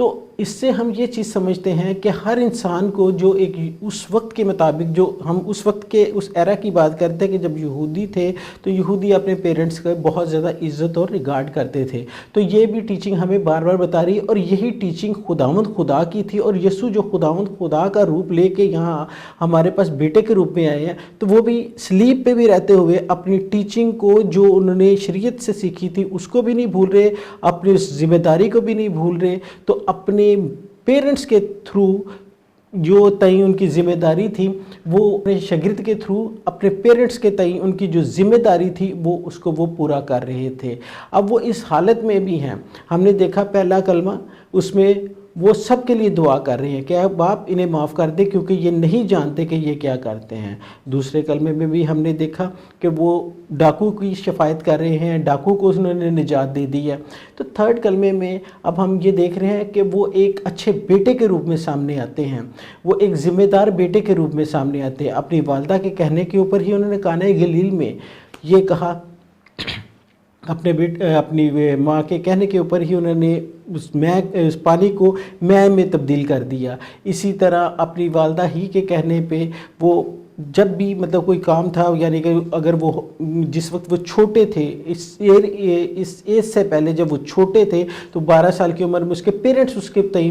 تو اس سے ہم یہ چیز سمجھتے ہیں کہ ہر انسان کو جو ایک اس وقت کے مطابق، جو ہم اس وقت کے اس ایرا کی بات کرتے ہیں کہ جب یہودی تھے تو یہودی اپنے پیرنٹس کا بہت زیادہ عزت اور ریگارڈ کرتے تھے، تو یہ بھی ٹیچنگ ہمیں بار بار بتا رہی ہے، اور یہی ٹیچنگ خداوند خدا کی تھی، اور یسوع جو خداوند خدا کا روپ لے کے یہاں ہمارے پاس بیٹے کے روپ میں آئے ہیں، تو وہ بھی سلیپ پہ بھی رہتے ہوئے اپنی ٹیچنگ کو جو انہوں نے شریعت سے سیکھی تھی اس کو بھی نہیں بھول رہے، اپنی اس ذمہ داری کو بھی نہیں بھول رہے، تو اپنے پیرنٹس کے تھرو جو تئیں ان کی ذمہ داری تھی، وہ اپنے شاگرد کے تھرو اپنے پیرنٹس کے تئیں ان کی جو ذمہ داری تھی وہ پورا کر رہے تھے۔ اب وہ اس حالت میں بھی ہیں، ہم نے دیکھا پہلا کلمہ اس میں وہ سب کے لیے دعا کر رہے ہیں کہ اے باپ انہیں معاف کر دے کیونکہ یہ نہیں جانتے کہ یہ کیا کرتے ہیں۔ دوسرے کلمے میں بھی ہم نے دیکھا کہ وہ ڈاکو کی شفاعت کر رہے ہیں، ڈاکو کو انہوں نے نجات دے دی ہے۔ تو تھرڈ کلمے میں اب ہم یہ دیکھ رہے ہیں کہ وہ ایک اچھے بیٹے کے روپ میں سامنے آتے ہیں، وہ ایک ذمہ دار بیٹے کے روپ میں سامنے آتے ہیں۔ اپنی والدہ کے کہنے کے اوپر ہی انہوں نے قانہ گلیل میں یہ کہا، اپنی ماں کے کہنے کے اوپر ہی انہوں نے اس پانی کو مے میں تبدیل کر دیا۔ اسی طرح اپنی والدہ ہی کے کہنے پہ وہ جب بھی مطلب کوئی کام تھا، یعنی کہ اگر وہ جس وقت وہ چھوٹے تھے، اس ایج سے پہلے جب وہ چھوٹے تھے تو 12 سال کی عمر میں اس کے پیرنٹس اس کے تئیں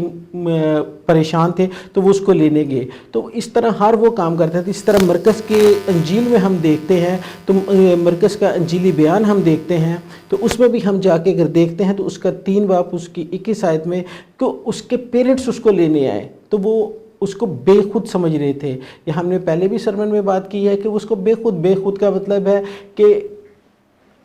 پریشان تھے تو وہ اس کو لینے گئے، تو اس طرح ہر وہ کام کرتے تھے۔ اس طرح مرکز کے انجیل میں ہم دیکھتے ہیں، تو مرکز کا انجیلی بیان ہم دیکھتے ہیں، تو اس میں بھی ہم جا کے اگر دیکھتے ہیں تو اس کا 3 باب اس کی 21 آیت میں کہ اس کے پیرنٹس اس کو لینے آئے تو وہ اس کو بے خود سمجھ رہے تھے۔ یہ ہم نے پہلے بھی سرمن میں بات کی ہے کہ اس کو بے خود کا مطلب ہے کہ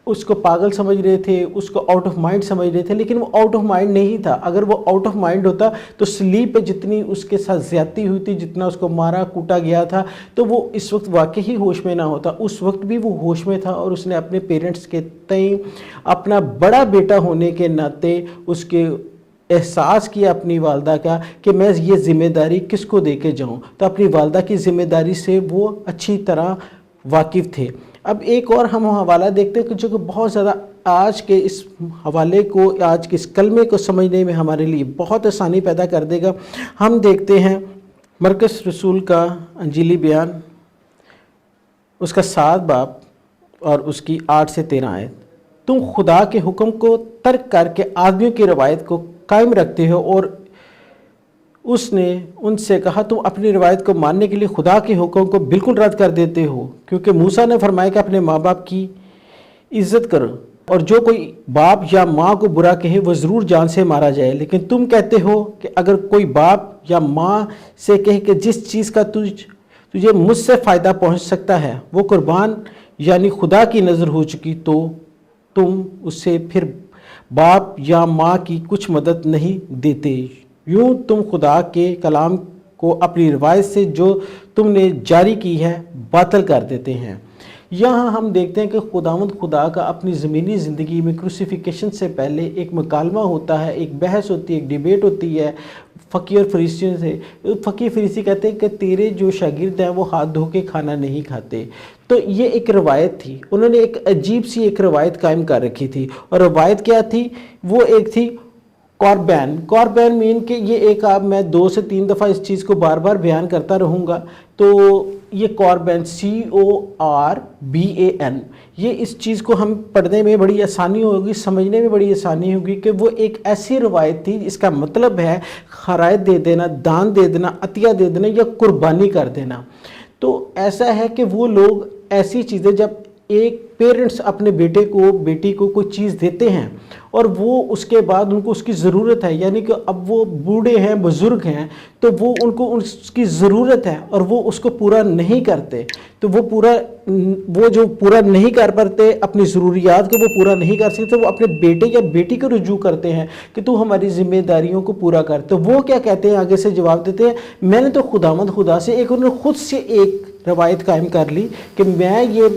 اس کو پاگل سمجھ رہے تھے، اس کو آؤٹ آف مائنڈ سمجھ رہے تھے، لیکن وہ آؤٹ آف مائنڈ نہیں تھا۔ اگر وہ آؤٹ آف مائنڈ ہوتا تو سلیپ پہ جتنی اس کے ساتھ زیادتی ہوئی تھی، جتنا اس کو مارا کوٹا گیا تھا، تو وہ اس وقت واقعی ہوش میں نہ ہوتا۔ اس وقت بھی وہ ہوش میں تھا اور اس نے اپنے پیرنٹس کے تئیں اپنا بڑا بیٹا ہونے کے ناطے اس کے احساس کیا اپنی والدہ کا کہ میں یہ ذمہ داری کس کو دے کے جاؤں، تو اپنی والدہ کی ذمہ داری سے وہ اچھی طرح واقف تھے۔ اب ایک اور ہم حوالہ دیکھتے ہیں کہ جو کہ بہت زیادہ آج کے اس حوالے کو، آج کے اس کلمے کو سمجھنے میں ہمارے لیے بہت آسانی پیدا کر دے گا۔ ہم دیکھتے ہیں مرکز رسول کا انجیلی بیان، اس کا 7 باب اور اس کی 8 سے 13 آیت۔ تم خدا کے حکم کو ترک کر کے آدمیوں کی روایت کو قائم رکھتے ہو، اور اس نے ان سے کہا تم اپنی روایت کو ماننے کے لیے خدا کے حکم کو بالکل رد کر دیتے ہو، کیونکہ موسیٰ نے فرمایا کہ اپنے ماں باپ کی عزت کرو، اور جو کوئی باپ یا ماں کو برا کہے وہ ضرور جان سے مارا جائے۔ لیکن تم کہتے ہو کہ اگر کوئی باپ یا ماں سے کہے کہ جس چیز کا تجھے مجھ سے فائدہ پہنچ سکتا ہے وہ قربان یعنی خدا کی نظر ہو چکی، تو تم اس سے پھر باپ یا ماں کی کچھ مدد نہیں دیتے، یوں تم خدا کے کلام کو اپنی روایت سے جو تم نے جاری کی ہے باطل کر دیتے ہیں۔ یہاں ہم دیکھتے ہیں کہ خداوند خدا کا اپنی زمینی زندگی میں کروسیفیکیشن سے پہلے ایک مکالمہ ہوتا ہے، ایک بحث ہوتی ہے، ایک ڈیبیٹ ہوتی ہے فقی اور فریسیوں سے۔ فقی فریسی کہتے ہیں کہ تیرے جو شاگرد ہیں وہ ہاتھ دھو کے کھانا نہیں کھاتے، تو یہ ایک روایت تھی، انہوں نے ایک عجیب سی ایک روایت قائم کر رکھی تھی، اور روایت کیا تھی؟ وہ ایک تھی قربان مین کہ یہ ایک آپ میں 2 سے 3 دفعہ اس چیز کو بار بار بیان کرتا رہوں گا، تو یہ قربان CORBAN، یہ اس چیز کو ہم پڑھنے میں بڑی آسانی ہوگی، سمجھنے میں بڑی آسانی ہوگی کہ وہ ایک ایسی روایت تھی اس کا مطلب ہے خراج دے دینا، دان دے دینا، عطیہ دے دینا یا قربانی کر دینا۔ تو ایسا ہے کہ وہ لوگ ایسی چیزیں جب ایک پیرنٹس اپنے بیٹے کو بیٹی کو کوئی چیز دیتے ہیں اور وہ اس کے بعد ان کو اس کی ضرورت ہے، یعنی کہ اب وہ بوڑھے ہیں، بزرگ ہیں، تو وہ ان کو اس کی ضرورت ہے اور وہ اس کو پورا نہیں کرتے، تو وہ جو پورا نہیں کر پاتے اپنی ضروریات کو وہ پورا نہیں کر سکتے، وہ اپنے بیٹے یا بیٹی کو رجوع کرتے ہیں کہ تو ہماری ذمہ داریوں کو پورا کر۔ تو وہ کیا کہتے ہیں؟ آگے سے جواب دیتے ہیں میں نے تو خداوند خدا سے انہوں نے خود سے ایک روایت قائم کر لی کہ میں یہ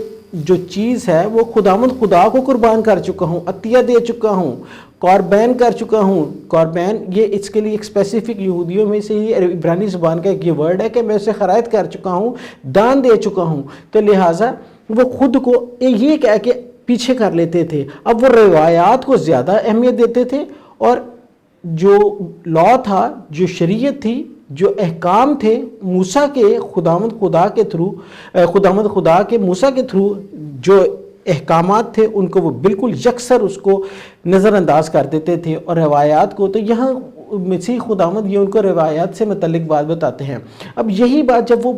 جو چیز ہے وہ خداوند خدا کو قربان کر چکا ہوں، عطیہ دے چکا ہوں، قربان کر چکا ہوں۔ قربان یہ اس کے لیے ایک اسپیسیفک یہودیوں میں سے ہی عبرانی زبان کا ایک یہ ورڈ ہے کہ میں اسے خرائط کر چکا ہوں، دان دے چکا ہوں، تو لہٰذا وہ خود کو یہ کہہ کے پیچھے کر لیتے تھے۔ اب وہ روایات کو زیادہ اہمیت دیتے تھے اور جو لا تھا، جو شریعت تھی، جو احکام تھے موسیٰ کے خداوند خدا کے موسیٰ کے تھرو جو احکامات تھے، ان کو وہ بالکل یکسر اس کو نظر انداز کر دیتے تھے اور روایات کو. تو یہاں مسیح خداوند یہ ان کو روایات سے متعلق بات بتاتے ہیں. اب یہی بات جب وہ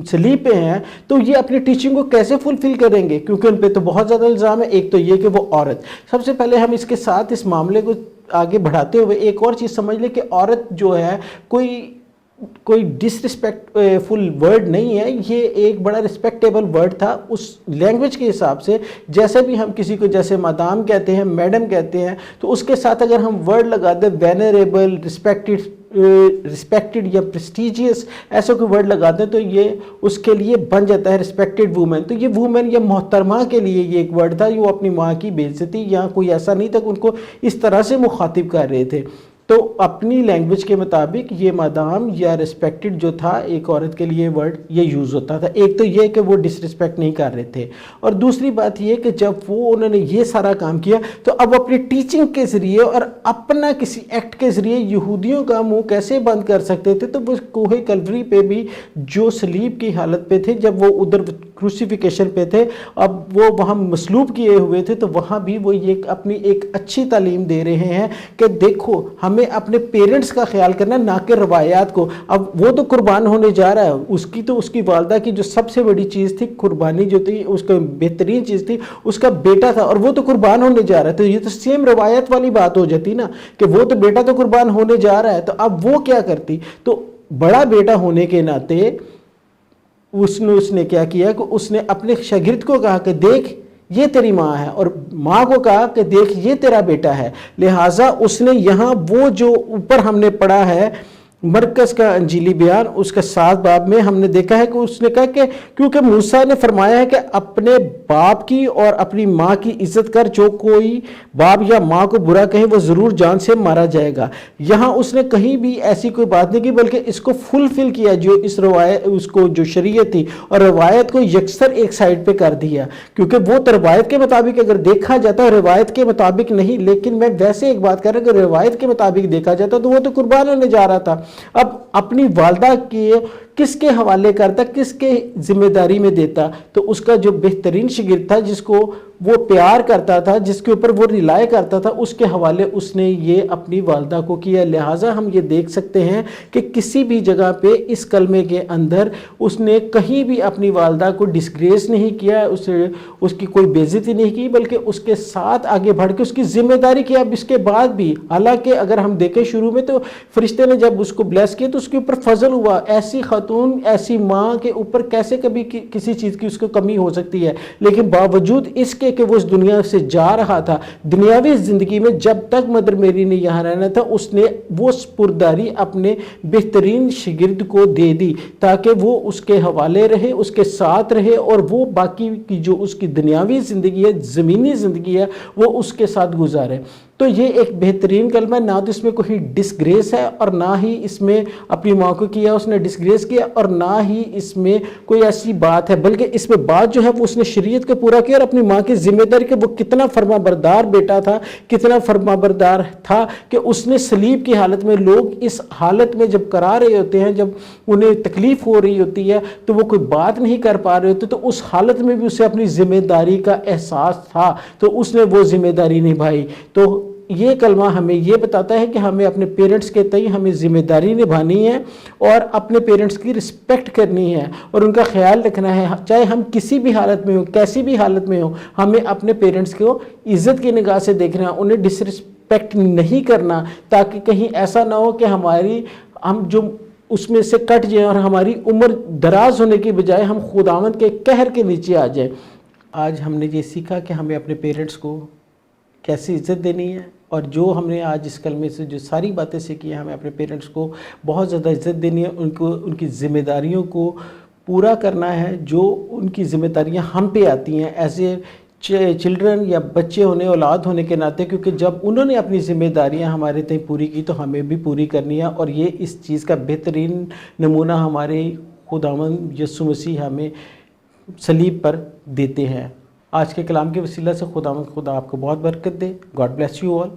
صلیب پہ ہیں تو یہ اپنی ٹیچنگ کو کیسے فلفل کریں گے، کیونکہ ان پہ تو بہت زیادہ الزام ہے. ایک تو یہ کہ وہ عورت، سب سے پہلے ہم اس کے ساتھ اس معاملے کو آگے بڑھاتے ہوئے ایک اور چیز سمجھ لیں کہ عورت جو ہے کوئی ڈس ریسپیکٹ فل ورڈ نہیں ہے، یہ ایک بڑا ریسپیکٹیبل ورڈ تھا اس لینگویج کے حساب سے. جیسے بھی ہم کسی کو جیسے مدام کہتے ہیں، میڈم کہتے ہیں، تو اس کے ساتھ اگر ہم ورڈ لگا دیں وینریبل، ریسپیکٹڈ یا پریسٹیجیس، ایسا کوئی ورڈ لگاتے ہیں تو یہ اس کے لیے بن جاتا ہے ریسپیکٹڈ وومن. تو یہ وومن یا محترمہ کے لیے یہ ایک ورڈ تھا. وہ اپنی ماں کی بے عزتی یا کوئی ایسا نہیں تھا کہ ان کو اس طرح سے مخاطب کر رہے تھے. تو اپنی لینگویج کے مطابق یہ مدام یا ریسپیکٹڈ جو تھا ایک عورت کے لیے ورڈ یہ یوز ہوتا تھا. ایک تو یہ کہ وہ ڈس ریسپیکٹ نہیں کر رہے تھے، اور دوسری بات یہ کہ جب انہوں نے یہ سارا کام کیا تو اب اپنی ٹیچنگ کے ذریعے اور اپنا کسی ایکٹ کے ذریعے یہودیوں کا منہ کیسے بند کر سکتے تھے. تو وہ کوہ کلوری پہ بھی جو صلیب کی حالت پہ تھے، جب وہ ادھر کروسیفیکیشن پہ تھے، اب وہ وہاں مصلوب کیے ہوئے تھے، تو وہاں بھی وہ یہ اپنی ایک اچھی تعلیم دے رہے ہیں کہ دیکھو ہمیں اپنے پیرنٹس کا خیال کرنا، نہ کہ روایات کو. اب وہ تو قربان ہونے جا رہا ہے، اس کی والدہ کی جو سب سے بڑی چیز تھی، قربانی جو تھی، اس کا بہترین چیز تھی، اس کا بیٹا تھا، اور وہ تو قربان ہونے جا رہا ہے. تو یہ تو سیم روایت والی بات ہو جاتی نا کہ وہ تو بیٹا تو قربان ہونے جا رہا ہے. تو اب وہ کیا کرتی؟ تو بڑا بیٹا ہونے کے ناطے اس نے کیا کیا کہ اس نے اپنے شاگرد کو کہا کہ دیکھ یہ تیری ماں ہے، اور ماں کو کہا کہ دیکھ یہ تیرا بیٹا ہے. لہٰذا اس نے یہاں وہ جو اوپر ہم نے پڑھا ہے مرکز کا انجیلی بیان، اس کا 7 باب میں ہم نے دیکھا ہے کہ اس نے کہا کہ کیونکہ موسیٰ نے فرمایا ہے کہ اپنے باپ کی اور اپنی ماں کی عزت کر، جو کوئی باپ یا ماں کو برا کہے وہ ضرور جان سے مارا جائے گا. یہاں اس نے کہیں بھی ایسی کوئی بات نہیں کی، بلکہ اس کو فلفل کیا، جو اس روایت، اس کو جو شریعت تھی اور روایت کو یکسر ایک سائڈ پہ کر دیا. کیونکہ وہ تو روایت کے مطابق اگر دیکھا جاتا ہے، روایت کے مطابق نہیں، لیکن میں ویسے ایک بات کر رہا ہوں کہ روایت کے مطابق دیکھا جاتا تو وہ تو قربان ہونے جا رہا تھا. اب اپنی والدہ کے کس کے حوالے کرتا، کس کے ذمہ داری میں دیتا؟ تو اس کا جو بہترین شاگرد تھا، جس کو وہ پیار کرتا تھا، جس کے اوپر وہ ریلائے کرتا تھا، اس کے حوالے اس نے یہ اپنی والدہ کو کیا. لہٰذا ہم یہ دیکھ سکتے ہیں کہ کسی بھی جگہ پہ اس کلمے کے اندر اس نے کہیں بھی اپنی والدہ کو ڈسگریس نہیں کیا، اس کی کوئی بے عزتی نہیں کی، بلکہ اس کے ساتھ آگے بڑھ کے اس کی ذمہ داری کیا. اب اس کے بعد بھی، حالانکہ اگر ہم دیکھیں شروع میں تو فرشتے نے جب اس کو بلیس کیا تو اس کے اوپر فضل ہوا. ایسی خاتون، ایسی ماں کے اوپر کیسے کبھی کسی چیز کی اس کو کمی ہو سکتی ہے؟ لیکن باوجود اس کے کہ وہ اس دنیا سے جا رہا تھا، دنیاوی زندگی میں جب تک مدر میری نے یہاں رہنا تھا، اس نے وہ سپرداری اپنے بہترین شاگرد کو دے دی تاکہ وہ اس کے حوالے رہے، اس کے ساتھ رہے، اور وہ باقی کی جو اس کی دنیاوی زندگی ہے، زمینی زندگی ہے، وہ اس کے ساتھ گزارے. تو یہ ایک بہترین کلمہ ہے. نہ تو اس میں کوئی ڈسگریس ہے، اور نہ ہی اس میں اپنی ماں کو کیا اس نے ڈسگریس کیا، اور نہ ہی اس میں کوئی ایسی بات ہے، بلکہ اس میں بات جو ہے وہ اس نے شریعت کو پورا کیا اور اپنی ماں کی ذمہ داری کہ وہ کتنا فرما بردار بیٹا تھا، کتنا فرما بردار تھا کہ اس نے صلیب کی حالت میں، لوگ اس حالت میں جب کرا رہے ہوتے ہیں، جب انہیں تکلیف ہو رہی ہوتی ہے تو وہ کوئی بات نہیں کر پا رہے ہوتے، تو اس حالت میں بھی اسے اپنی ذمہ داری کا احساس تھا، تو اس نے وہ ذمہ داری نبھائی. تو یہ کلمہ ہمیں یہ بتاتا ہے کہ ہمیں اپنے پیرنٹس کے تئیں ہمیں ذمہ داری نبھانی ہے، اور اپنے پیرنٹس کی رسپیکٹ کرنی ہے، اور ان کا خیال رکھنا ہے. چاہے ہم کسی بھی حالت میں ہوں، کیسی بھی حالت میں ہوں، ہمیں اپنے پیرنٹس کو عزت کی نگاہ سے دیکھنا، انہیں ڈسرسپیکٹ نہیں کرنا، تاکہ کہیں ایسا نہ ہو کہ ہم جو اس میں سے کٹ جائیں اور ہماری عمر دراز ہونے کی بجائے ہم خداوند کے قہر کے نیچے آ جائیں. آج ہم نے یہ سیکھا کہ ہمیں اپنے پیرنٹس کو کیسی عزت دینی ہے، اور جو ہم نے آج اس کلمے سے جو ساری باتیں سیکھی ہیں، ہمیں اپنے پیرنٹس کو بہت زیادہ عزت دینی ہے، ان کی ذمہ داریوں کو پورا کرنا ہے، جو ان کی ذمہ داریاں ہم پہ آتی ہیں ایز اے چلڈرن یا بچے ہونے، اولاد ہونے کے ناطے، کیونکہ جب انہوں نے اپنی ذمہ داریاں ہمارے تئیں پوری کی تو ہمیں بھی پوری کرنی ہے. اور یہ اس چیز کا بہترین نمونہ ہمارے خداوند یسوع مسیح ہمیں صلیب پر دیتے ہیں. آج کے کلام کے وسیلہ سے خدا آپ کو بہت برکت دے. God bless you all.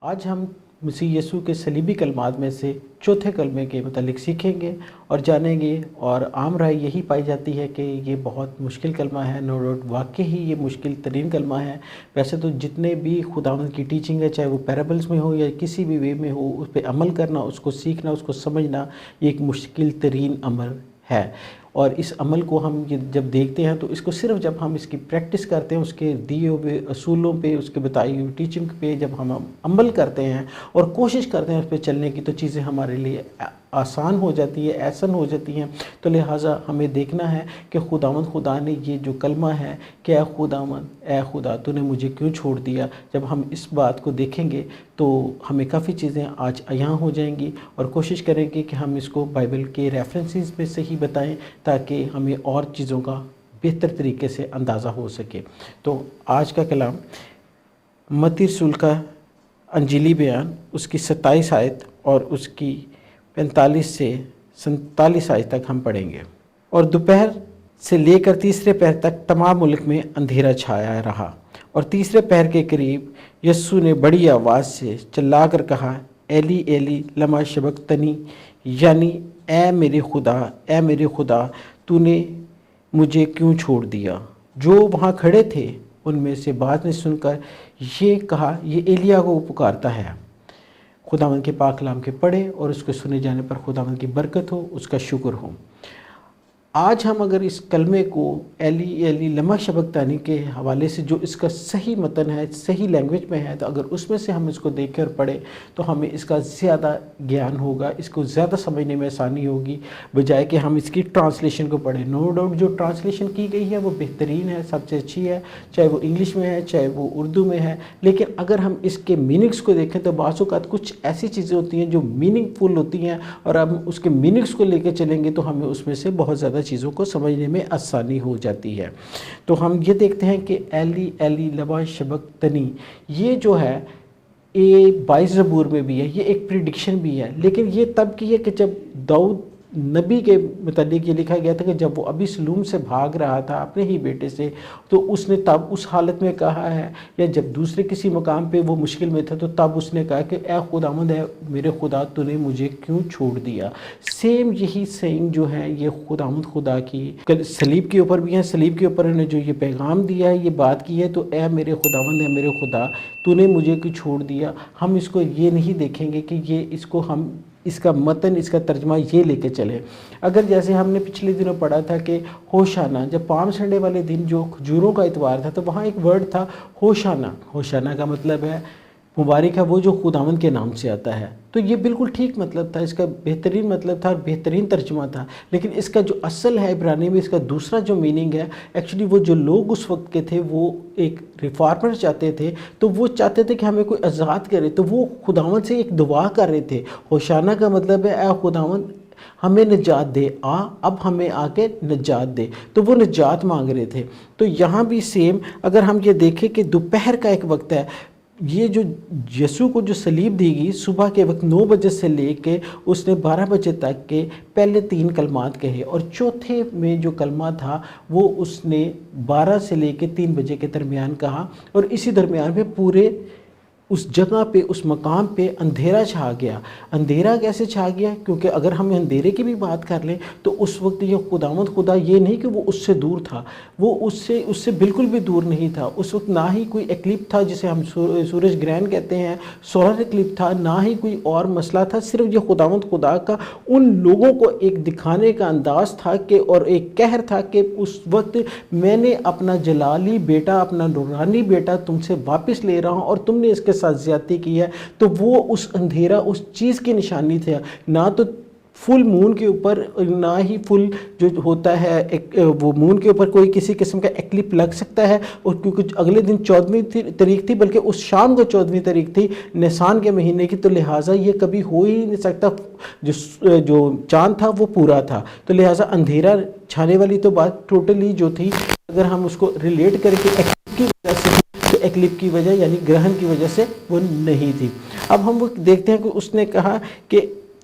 آج ہم مسیح یسوع کے صلیبی کلمات میں سے چوتھے کلمے کے متعلق سیکھیں گے اور جانیں گے، اور عام رائے یہی پائی جاتی ہے کہ یہ بہت مشکل کلمہ ہے۔ نو ڈاؤٹ واقعی ہی یہ مشکل ترین کلمہ ہے۔ ویسے تو جتنے بھی خداوند کی ٹیچنگ ہے، چاہے وہ پیرابلز میں ہو یا کسی بھی وے میں ہو، اس پہ عمل کرنا، اس کو سیکھنا، اس کو سمجھنا، یہ ایک مشکل ترین عمل ہے۔ اور اس عمل کو ہم جب دیکھتے ہیں تو اس کو صرف جب ہم اس کی پریکٹس کرتے ہیں، اس کے دیے ہوئے اصولوں پہ، اس کے بتائی ہوئی ٹیچنگ پہ جب ہم عمل کرتے ہیں اور کوشش کرتے ہیں اس پہ چلنے کی، تو چیزیں ہمارے لیے آسان ہو جاتی ہے، احسن ہو جاتی ہیں۔ تو لہٰذا ہمیں دیکھنا ہے کہ خداوند خدا نے یہ جو کلمہ ہے کہ اے خداوند، اے خدا تو نے مجھے کیوں چھوڑ دیا، جب ہم اس بات کو دیکھیں گے تو ہمیں کافی چیزیں آج یہاں ہو جائیں گی، اور کوشش کریں گے کہ ہم اس کو بائبل کے ریفرنسز میں سے ہی بتائیں تاکہ ہمیں اور چیزوں کا بہتر طریقے سے اندازہ ہو سکے۔ تو آج کا کلام متی رسول کا انجیلی بیان، اس کی 27 آیت اور اس کی 45 سے 47 آیت تک ہم پڑھیں گے۔ اور دوپہر سے لے کر تیسرے پہر تک تمام ملک میں اندھیرا چھایا رہا، اور تیسرے پہر کے قریب یسوع نے بڑی آواز سے چلا کر کہا، ایلی ایلی لما شبقتنی، یعنی اے میرے خدا، اے میرے خدا تو نے مجھے کیوں چھوڑ دیا۔ جو وہاں کھڑے تھے ان میں سے بعض نے سن کر یہ کہا، یہ ایلیا کو پکارتا ہے۔ خداوند کے پاک کلام کے پڑھے اور اس کے سنے جانے پر خداوند کی برکت ہو، اس کا شکر ہو۔ آج ہم اگر اس کلمے کو ایلی ایلی لما شبقتانی کے حوالے سے جو اس کا صحیح متن ہے، صحیح لینگویج میں ہے، تو اگر اس میں سے ہم اس کو دیکھ کر پڑھیں تو ہمیں اس کا زیادہ گیان ہوگا، اس کو زیادہ سمجھنے میں آسانی ہوگی، بجائے کہ ہم اس کی ٹرانسلیشن کو پڑھیں۔ نو ڈاؤٹ جو ٹرانسلیشن کی گئی ہے وہ بہترین ہے، سب سے اچھی ہے، چاہے وہ انگلش میں ہے چاہے وہ اردو میں ہے، لیکن اگر ہم اس کے میننگز کو دیکھیں تو بعض اوقات کچھ ایسی چیزیں ہوتی ہیں جو میننگ فل ہوتی ہیں، اور ہم اس کے میننگز کو لے کے چلیں گے تو ہمیں اس میں سے بہت زیادہ چیزوں کو سمجھنے میں آسانی ہو جاتی ہے۔ تو ہم یہ دیکھتے ہیں کہ ایلی ایلی لما شبقتنی، یہ جو ہے یہ 22 زبور میں بھی ہے، یہ ایک پریڈکشن بھی ہے، لیکن یہ تب کی ہے کہ جب داؤد نبی کے متعلق یہ لکھا گیا تھا کہ جب وہ ابھی سلوم سے بھاگ رہا تھا اپنے ہی بیٹے سے، تو اس نے تب اس حالت میں کہا ہے، یا جب دوسرے کسی مقام پہ وہ مشکل میں تھا تو تب اس نے کہا کہ اے خداوند، اے میرے خدا تو نے مجھے کیوں چھوڑ دیا۔ سیم یہی سینگ جو ہے یہ خداوند خدا کی صلیب کے اوپر بھی ہے، صلیب کے اوپر نے جو یہ پیغام دیا ہے، یہ بات کی ہے، تو اے میرے خداوند، اے میرے خدا تو نے مجھے کیوں چھوڑ دیا۔ ہم اس کو یہ نہیں دیکھیں گے کہ یہ اس کو ہم اس کا متن، اس کا ترجمہ یہ لے کے چلیں۔ اگر جیسے ہم نے پچھلے دنوں پڑھا تھا کہ ہوشانہ، جب پام سنڈے والے دن جو کھجوروں کا اتوار تھا تو وہاں ایک ورڈ تھا ہوشانہ۔ ہوشانہ کا مطلب ہے مبارک ہے وہ جو خداوند کے نام سے آتا ہے، تو یہ بالکل ٹھیک مطلب تھا، اس کا بہترین مطلب تھا اور بہترین ترجمہ تھا، لیکن اس کا جو اصل ہے عبرانی میں، اس کا دوسرا جو میننگ ہے، ایکچولی وہ جو لوگ اس وقت کے تھے وہ ایک ریفارمر چاہتے تھے، تو وہ چاہتے تھے کہ ہمیں کوئی آزاد کرے، تو وہ خداوند سے ایک دعا کر رہے تھے۔ ہوشانہ کا مطلب ہے اے خداوند ہمیں نجات دے، اب ہمیں آ کے نجات دے، تو وہ نجات مانگ رہے تھے۔ تو یہاں بھی سیم اگر ہم یہ دیکھیں کہ دوپہر کا ایک وقت ہے، یہ جو یسوع کو جو صلیب دی گئی صبح کے وقت 9 بجے سے لے کے اس نے 12 بجے تک کے پہلے 3 کلمات کہے، اور چوتھے میں جو کلمہ تھا وہ اس نے 12 سے لے کے 3 بجے کے درمیان کہا، اور اسی درمیان میں پورے اس جگہ پہ، اس مقام پہ اندھیرا چھا گیا۔ اندھیرا کیسے چھا گیا؟ کیونکہ اگر ہم اندھیرے کی بھی بات کر لیں تو اس وقت یہ خداوند خدا یہ نہیں کہ وہ اس سے دور تھا، وہ اس سے بالکل بھی دور نہیں تھا۔ اس وقت نہ ہی کوئی ایکلپ تھا جسے ہم سورج گرہن کہتے ہیں، سولر ایکلپ تھا، نہ ہی کوئی اور مسئلہ تھا، صرف یہ خداوند خدا کا ان لوگوں کو ایک دکھانے کا انداز تھا کہ، اور ایک قہر تھا کہ اس وقت میں نے اپنا جلالی بیٹا، اپنا نورانی بیٹا تم سے واپس لے رہا ہوں، اور تم نے اس کے ساتھ زیادتی کی ہے۔ تو وہ اس اندھیرا اس چیز کی نشانی تھا، نہ تو فل مون کے اوپر، نہ ہی فل جو ہوتا ہے وہ مون کے اوپر کوئی کسی قسم کا ایکلپ لگ سکتا ہے، اور کیونکہ اگلے دن 14ویں تاریخ تھی، بلکہ اس شام کو 14ویں تاریخ تھی نیسان کے مہینے کی، تو لہٰذا یہ کبھی ہو ہی نہیں سکتا، جو چاند تھا وہ پورا تھا، تو لہٰذا اندھیرا چھانے والی تو بات ٹوٹلی جو تھی، اگر ہم اس کو ریلیٹ کریں کہ ایکلپ کی وجہ سے، تو ایکلپ کی وجہ یعنی گرہن کی وجہ سے وہ نہیں تھی۔ اب ہم وہ دیکھتے ہیں کہ اس نے کہا کہ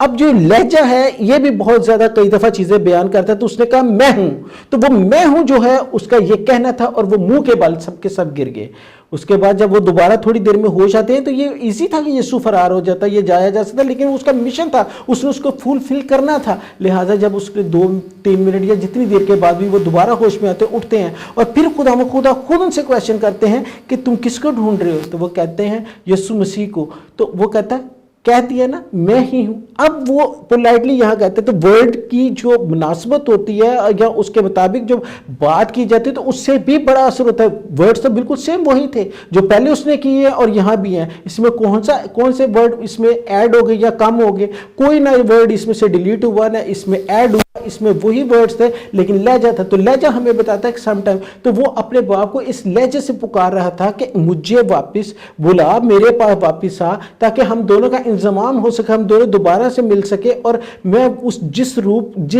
اب جو لہجہ ہے یہ بھی بہت زیادہ کئی دفعہ چیزیں بیان کرتا ہے. تو اس نے کہا میں ہوں, تو وہ میں ہوں جو ہے اس کا یہ کہنا تھا, اور وہ منہ کے بال سب کے سب گر گئے. اس کے بعد جب وہ دوبارہ تھوڑی دیر میں ہوش آتے ہیں تو یہ ایزی تھا کہ یسوع فرار ہو جاتا, یہ جایا جا سکتا, لیکن اس کا مشن تھا, اس نے اس کو فل کرنا تھا. لہٰذا جب اس کے 2-3 منٹ یا جتنی دیر کے بعد بھی وہ دوبارہ ہوش میں آتے اٹھتے ہیں, اور پھر خدا خود ان سے کویشچن کرتے ہیں کہ تم کس کو ڈھونڈ رہے ہو؟ تو وہ کہتے ہیں یسوع مسیح کو. تو وہ کہتا ہے کہتی ہے نا میں ہی ہوں. اب وہ پولائٹلی یہاں کہتے ہیں, تو ورڈ کی جو مناسبت ہوتی ہے یا اس کے مطابق جو بات کی جاتی ہے تو اس سے بھی بڑا اثر ہوتا ہے. ورڈز تو بالکل سیم وہی تھے جو پہلے اس نے کیے ہیں اور یہاں بھی ہیں. اس میں کون سے ورڈ اس میں ایڈ ہو گئے یا کم ہو گئے؟ کوئی نہ ورڈ اس میں سے ڈیلیٹ ہوا نہ اس میں ایڈ ہوا, اس میں وہی ورڈز تھے لیکن لہجہ تھا. تو لہجہ ہمیں بتاتا ہے کہ سم ٹائم تو وہ اپنے باپ کو اس لہجے سے پکار رہا تھا کہ مجھے واپس بلا, میرے پاس واپس آ, تاکہ ہم دونوں کا انضمام ہو سکے, ہم دونوں دوبارہ سے مل سکے, اور میں اس جس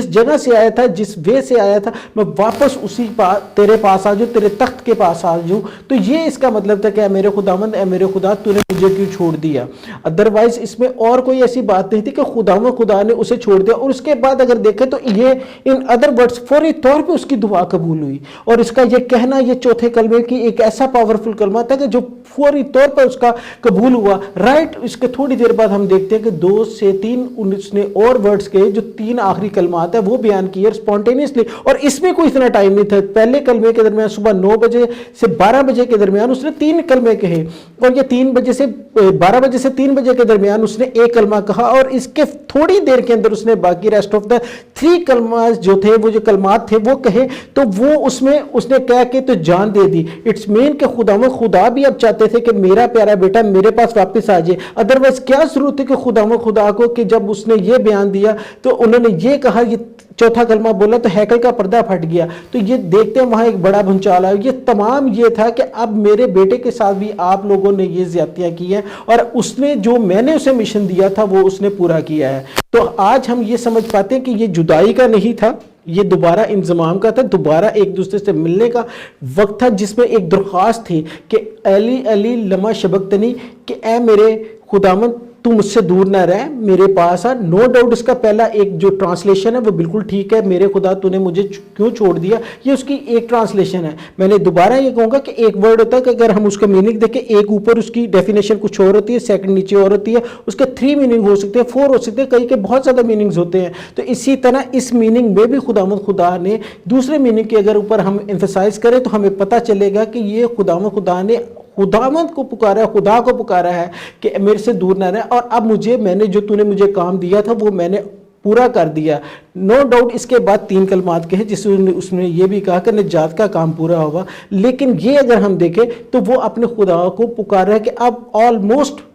جگہ سے آیا تھا, جس وے سے آیا تھا, میں واپس اسی تیرے پاس آ جاؤں, تیرے تخت کے پاس آ جاؤں. تو یہ اس کا مطلب تھا کہ اے میرے خداوند, اے میرے خدا, تو نے مجھے کیوں چھوڑ دیا؟ ادروائز اس میں اور کوئی ایسی بات نہیں تھی کہ خدا نے اسے چھوڑ دیا. اور اس کے بعد اگر دیکھیں تو یہ ان ادر ورڈز فوری طور پہ اس کی دعا قبول ہوئی, اور اس کا یہ کہنا یہ چوتھے کلمے کی ایک ایسا پاورفل کلمہ تھا کہ جو فوری طور پر اس کا قبول ہوا. رائٹ, اس کے تھوڑی دیر بعد ہم دیکھتے ہیں کہ 2 سے 3 اس نے اور ورڈز کے جو 3 آخری کلمات ہیں وہ بیان کیے سپونٹینیسلی, اور اس میں کوئی اتنا ٹائم نہیں تھا. پہلے کلمے کے درمیان صبح 9 بجے سے 12 بجے کے درمیان اس نے 3 کلمے کہے, اور یہ 12 بجے سے 3 بجے کے درمیان اس نے ایک کلمہ کہا, اور اس کے تھوڑی دیر کے اندر اس نے باقی ریسٹ آف دا 3 کلمات جو تھے, وہ جو کلمات تھے وہ کہے. تو وہ اس نے کہہ کے تو جان دے دی. اٹس مین کہ خدا بھی اب چاہتے تھے کہ میرا پیارا بیٹا میرے پاس واپس آ جائے. ادروائز کیا ضرورت ہے کہ خدا کو کہ جب اس نے یہ بیان دیا تو انہوں نے یہ کہا, یہ چوتھا کلمہ بولا تو ہیکل کا پردہ پھٹ گیا. تو یہ دیکھتے ہیں وہاں ایک بڑا بھونچال آیا. یہ تمام یہ تھا کہ اب میرے بیٹے کے ساتھ بھی آپ لوگوں نے یہ زیادتیاں کی ہیں, اور اس نے جو میں نے اسے مشن دیا تھا وہ اس نے پورا کیا ہے. تو آج ہم یہ سمجھ پاتے ہیں کہ یہ جدائی کا نہیں تھا, یہ دوبارہ انضمام کا تھا, دوبارہ ایک دوسرے سے ملنے کا وقت تھا, جس میں ایک درخواست تھی کہ علی علی لما شبکتنی, کہ اے میرے خداوند تو مجھ سے دور نہ رہ, میرے پاس آ. نو ڈاؤٹ اس کا پہلا ایک جو ٹرانسلیشن ہے وہ بالکل ٹھیک ہے, میرے خدا تو نے مجھے کیوں چھوڑ دیا, یہ اس کی ایک ٹرانسلیشن ہے. میں نے دوبارہ یہ کہوں گا کہ ایک ورڈ ہوتا ہے کہ اگر ہم اس کا میننگ دیکھیں, ایک اوپر اس کی ڈیفینیشن کچھ اور ہوتی ہے, سیکنڈ نیچے اور ہوتی ہے, اس کے 3 میننگ ہو سکتے ہیں, 4 ہو سکتے ہیں, کئی کے بہت زیادہ میننگز ہوتے ہیں. تو اسی طرح اس میننگ میں بھی خدا نے دوسرے میننگ کے اگر اوپر ہم ایمفسائز کریں تو ہمیں پتہ چلے گا کہ یہ خدا نے خداوند کو پکارا ہے, خدا کو پکارا ہے کہ میرے سے دور نہ رہے, اور اب میں نے جو تو نے مجھے کام دیا تھا وہ میں نے پورا کر دیا. نو ڈاؤٹ اس کے بعد 3 کلمات کہے جس میں اس نے یہ بھی کہا کہ نجات کا کام پورا ہوگا. لیکن یہ اگر ہم دیکھیں تو وہ اپنے خدا کو پکار رہا ہے کہ اب آلموسٹ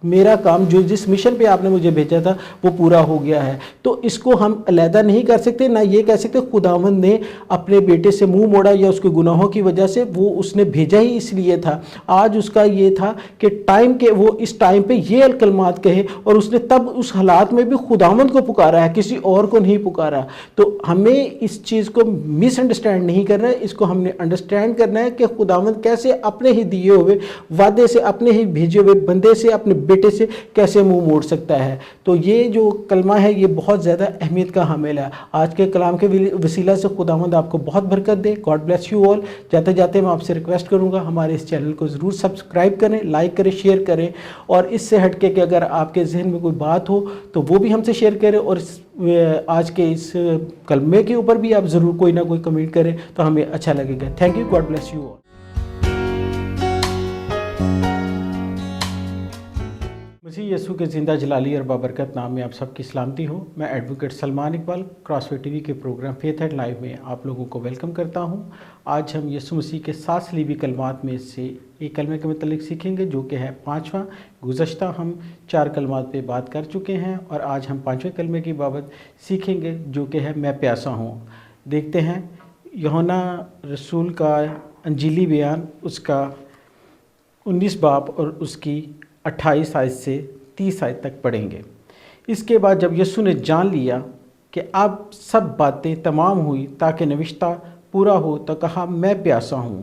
میرا کام جو جس مشن پہ آپ نے مجھے بھیجا تھا وہ پورا ہو گیا ہے. تو اس کو ہم علیحدہ نہیں کر سکتے, نہ یہ کہہ سکتے خداوند نے اپنے بیٹے سے منہ موڑا یا اس کے گناہوں کی وجہ سے, وہ اس نے بھیجا ہی اس لیے تھا. آج اس کا یہ تھا کہ وہ اس ٹائم پہ یہ کلمات کہے, اور اس نے تب اس حالات میں بھی خداوند کو پکارا ہے, کسی اور کو نہیں پکارا. تو ہمیں اس چیز کو مس انڈرسٹینڈ نہیں کرنا ہے, اس کو ہم نے انڈرسٹینڈ کرنا ہے کہ خداوند کیسے اپنے ہی دیے ہوئے وعدے سے, اپنے ہی بھیجے ہوئے بندے سے, اپنے بیٹے سے کیسے منہ موڑ سکتا ہے. تو یہ جو کلمہ ہے یہ بہت زیادہ اہمیت کا حامل ہے. آج کے کلام کے وسیلہ سے خداوند آپ کو بہت برکت دے. God bless you all. جاتے جاتے میں آپ سے ریکویسٹ کروں گا ہمارے اس چینل کو ضرور سبسکرائب کریں, لائک کریں, شیئر کریں, اور اس سے ہٹ کے کہ اگر آپ کے ذہن میں کوئی بات ہو تو وہ بھی ہم سے شیئر کریں, اور آج کے اس کلمے کے اوپر بھی آپ ضرور کوئی نہ کوئی کمنٹ کریں تو ہمیں اچھا لگے گا. Thank you. God bless you all. مسیح یسوع کے زندہ جلالی اور بابرکت نام میں آپ سب کی سلامتی ہو. میں ایڈوکیٹ سلمان اقبال کراس وے ٹی وی کے پروگرام فیتھ اینڈ لائف میں آپ لوگوں کو ویلکم کرتا ہوں. آج ہم یسوع مسیح کے 7 صلیبی کلمات میں سے ایک کلمے کے متعلق سیکھیں گے جو کہ ہے 5واں. گزشتہ ہم 4 کلمات پہ بات کر چکے ہیں, اور آج ہم 5ویں کلمے کی بابت سیکھیں گے جو کہ ہے میں پیاسا ہوں. دیکھتے ہیں یوحنا رسول کا انجیلی بیان, اس کا 19 باب اور اس کی 28 آیت سے 30 آیت تک پڑھیں گے. اس کے بعد جب یسوع نے جان لیا کہ اب سب باتیں تمام ہوئی تاکہ نوشتہ پورا ہو تو کہا میں پیاسا ہوں.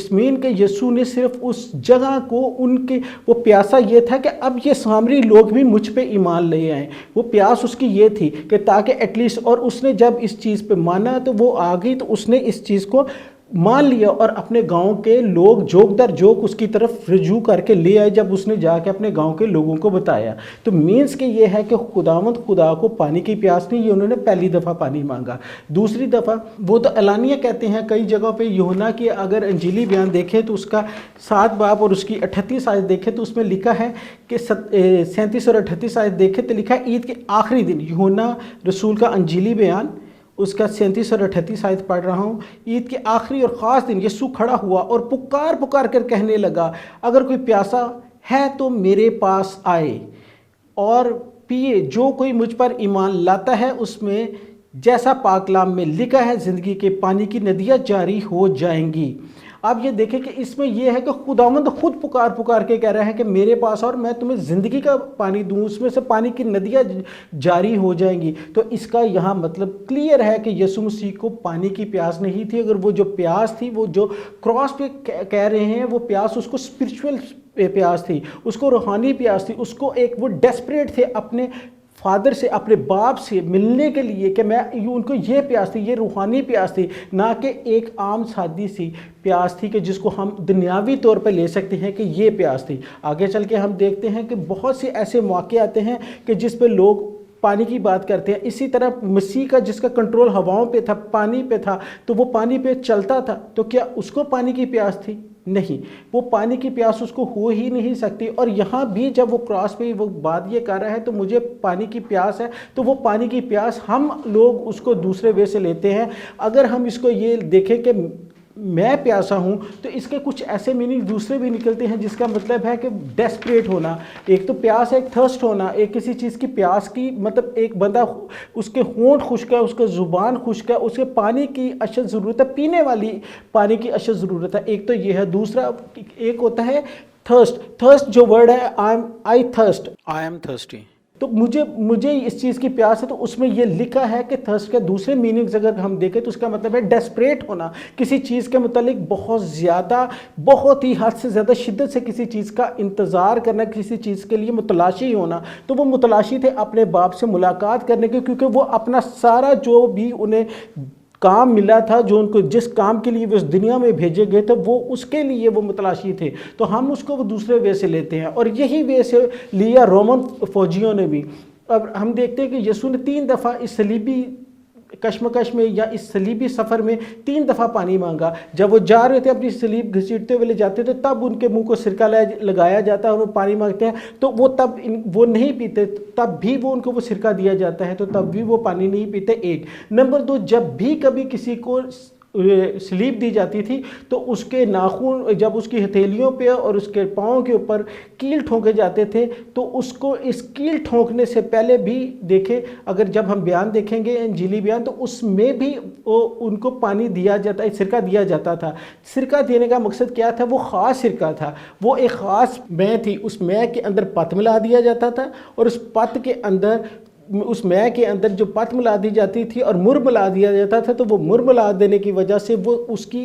اٹس مین کہ یسوع نے صرف اس جگہ کو ان کے وہ پیاسا یہ تھا کہ اب یہ سامری لوگ بھی مجھ پہ ایمان لے آئیں. وہ پیاس اس کی یہ تھی کہ تاکہ ایٹ لیسٹ, اور اس نے جب اس چیز پہ مانا تو وہ آ گئی, تو اس نے اس چیز کو مان لیا اور اپنے گاؤں کے لوگ جوک در جوک اس کی طرف رجوع کر کے لے آئے جب اس نے جا کے اپنے گاؤں کے لوگوں کو بتایا. تو مینس کہ یہ ہے کہ خداوند خدا کو پانی کی پیاس نہیں, یہ انہوں نے پہلی دفعہ پانی مانگا. دوسری دفعہ وہ تو اعلانیہ کہتے ہیں کئی جگہوں پہ. یوحنا کی اگر انجیلی بیان دیکھیں تو اس کا 7 باب اور اس کی 38 آیت دیکھیں تو اس میں لکھا ہے کہ 37 اور 38 آیت دیکھیں تو لکھا ہے عید کے آخری دن. یوحنا رسول کا انجیلی بیان اس کا 37 اور 38 آیت پڑھ رہا ہوں. عید کے آخری اور خاص دن یسوع کھڑا ہوا اور پکار کر کہنے لگا, اگر کوئی پیاسا ہے تو میرے پاس آئے اور پیے. جو کوئی مجھ پر ایمان لاتا ہے اس میں جیسا پاک کلام میں لکھا ہے زندگی کے پانی کی ندیاں جاری ہو جائیں گی. آپ یہ دیکھیں کہ اس میں یہ ہے کہ خداوند خود پکار کے کہہ رہا ہے کہ میرے پاس اور میں تمہیں زندگی کا پانی دوں, اس میں سے پانی کی ندیاں جاری ہو جائیں گی. تو اس کا یہاں مطلب کلیئر ہے کہ یسوع مسیح کو پانی کی پیاس نہیں تھی. اگر وہ جو پیاس تھی, وہ جو کراس پہ کہہ رہے ہیں, وہ پیاس اس کو اسپرچول پیاس تھی, اس کو روحانی پیاس تھی, اس کو ایک وہ ڈیسپریٹ تھے اپنے فادر سے, اپنے باپ سے ملنے کے لیے کہ میں ان کو یہ پیاس تھی, یہ روحانی پیاس تھی, نہ کہ ایک عام سادی سی پیاس تھی کہ جس کو ہم دنیاوی طور پہ لے سکتے ہیں کہ یہ پیاس تھی. آگے چل کے ہم دیکھتے ہیں کہ بہت سے ایسے موقع آتے ہیں کہ جس پہ لوگ پانی کی بات کرتے ہیں. اسی طرح مسیح کا جس کا کنٹرول ہواؤں پہ تھا, پانی پہ تھا, تو وہ پانی پہ چلتا تھا, تو کیا اس کو پانی کی پیاس تھی؟ نہیں, وہ پانی کی پیاس اس کو ہو ہی نہیں سکتی. اور یہاں بھی جب وہ کراس پہ وہ بات یہ کر رہا ہے تو مجھے پانی کی پیاس ہے, تو وہ پانی کی پیاس ہم لوگ اس کو دوسرے وے سے لیتے ہیں. اگر ہم اس کو یہ دیکھیں کہ میں پیاسا ہوں, تو اس کے کچھ ایسے میننگ دوسرے بھی نکلتے ہیں جس کا مطلب ہے کہ ڈیسپریٹ ہونا. ایک تو پیاس ہے, ایک تھرسٹ ہونا, ایک کسی چیز کی پیاس کی مطلب ایک بندہ اس کے ہونٹ خشک ہے, اس کا زبان خشک ہے, اس کے پانی کی اشد ضرورت ہے, پینے والی پانی کی اشد ضرورت ہے. ایک تو یہ ہے. دوسرا ایک ہوتا ہے تھرسٹ جو ورڈ ہے آئی ایم تھرسٹی. تو مجھے اس چیز کی پیاس ہے, تو اس میں یہ لکھا ہے کہ تھرسٹ کے دوسرے میننگز اگر ہم دیکھیں تو اس کا مطلب ہے ڈیسپریٹ ہونا, کسی چیز کے متعلق بہت ہی حد سے زیادہ شدت سے کسی چیز کا انتظار کرنا, کسی چیز کے لیے متلاشی ہونا. تو وہ متلاشی تھے اپنے باپ سے ملاقات کرنے کے, کیونکہ وہ اپنا سارا جو بھی انہیں کام ملا تھا, جو ان کو جس کام کے لیے وہ اس دنیا میں بھیجے گئے تھے, وہ اس کے لیے وہ متلاشی تھے. تو ہم اس کو وہ دوسرے وے سے لیتے ہیں, اور یہی وے سے لیا رومن فوجیوں نے بھی. اب ہم دیکھتے ہیں کہ یسوع نے 3 دفعہ اس صلیبی کشمکش میں یا اس صلیبی سفر میں 3 دفعہ پانی مانگا. جب وہ جا رہے تھے اپنی صلیب گھسیٹتے ہوئے لے جاتے تھے, تب ان کے منہ کو سرکہ لگایا جاتا ہے اور وہ پانی مانگتے ہیں, تو وہ تب وہ نہیں پیتے, تب بھی وہ ان کو وہ سرکہ دیا جاتا ہے, تو تب بھی وہ پانی نہیں پیتے. 1 نمبر 2, جب بھی کبھی کسی کو سلیب دی جاتی تھی تو اس کے ناخن جب اس کی ہتھیلیوں پہ اور اس کے پاؤں کے اوپر کیل ٹھونکے جاتے تھے, تو اس کو اس کیل ٹھونکنے سے پہلے بھی دیکھیں, اگر جب ہم بیان دیکھیں گے انجیلی بیان, تو اس میں بھی ان کو پانی دیا جاتا ہے, سرکہ دیا جاتا تھا. سرکہ دینے کا مقصد کیا تھا؟ وہ خاص سرکہ تھا, وہ ایک خاص مے تھی, اس مے کے اندر پت ملا دیا جاتا تھا, اور اس پت کے اندر اس مے کے اندر جو پت ملا دی جاتی تھی اور مر ملا دیا جاتا تھا, تو وہ مر ملا دینے کی وجہ سے وہ اس کی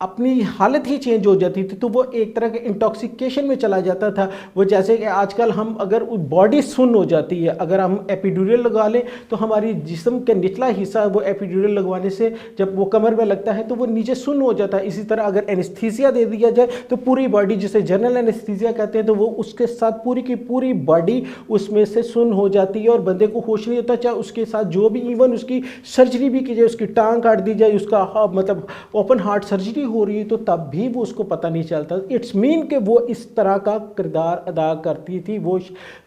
اپنی حالت ہی چینج ہو جاتی تھی, تو وہ ایک طرح کے انٹاکسیکیشن میں چلا جاتا تھا. وہ جیسے کہ آج کل ہم اگر باڈی سن ہو جاتی ہے, اگر ہم ایپیڈیورل لگا لیں تو ہماری جسم کے نچلا حصہ وہ ایپیڈیورل لگوانے سے جب وہ کمر میں لگتا ہے تو وہ نیچے سن ہو جاتا ہے. اسی طرح اگر اینستھیزیا دے دیا جائے تو پوری باڈی, جسے جنرل اینستھیزیا کہتے ہیں, تو وہ اس کے ساتھ پوری کی پوری باڈی اس میں سے سن ہو جاتی ہے اور بندے کو ہوش نہیں ہوتا, چاہے اس کے ساتھ جو بھی ایون اس کی سرجری بھی کی جائے, اس کی ٹانگ کاٹ دی جائے, اس کا مطلب اوپن ہارٹ سرجری ہو رہی ہے, تو تب بھی وہ اس کو پتہ نہیں چلتا. اٹس مین کہ وہ اس طرح کا کردار ادا کرتی تھی.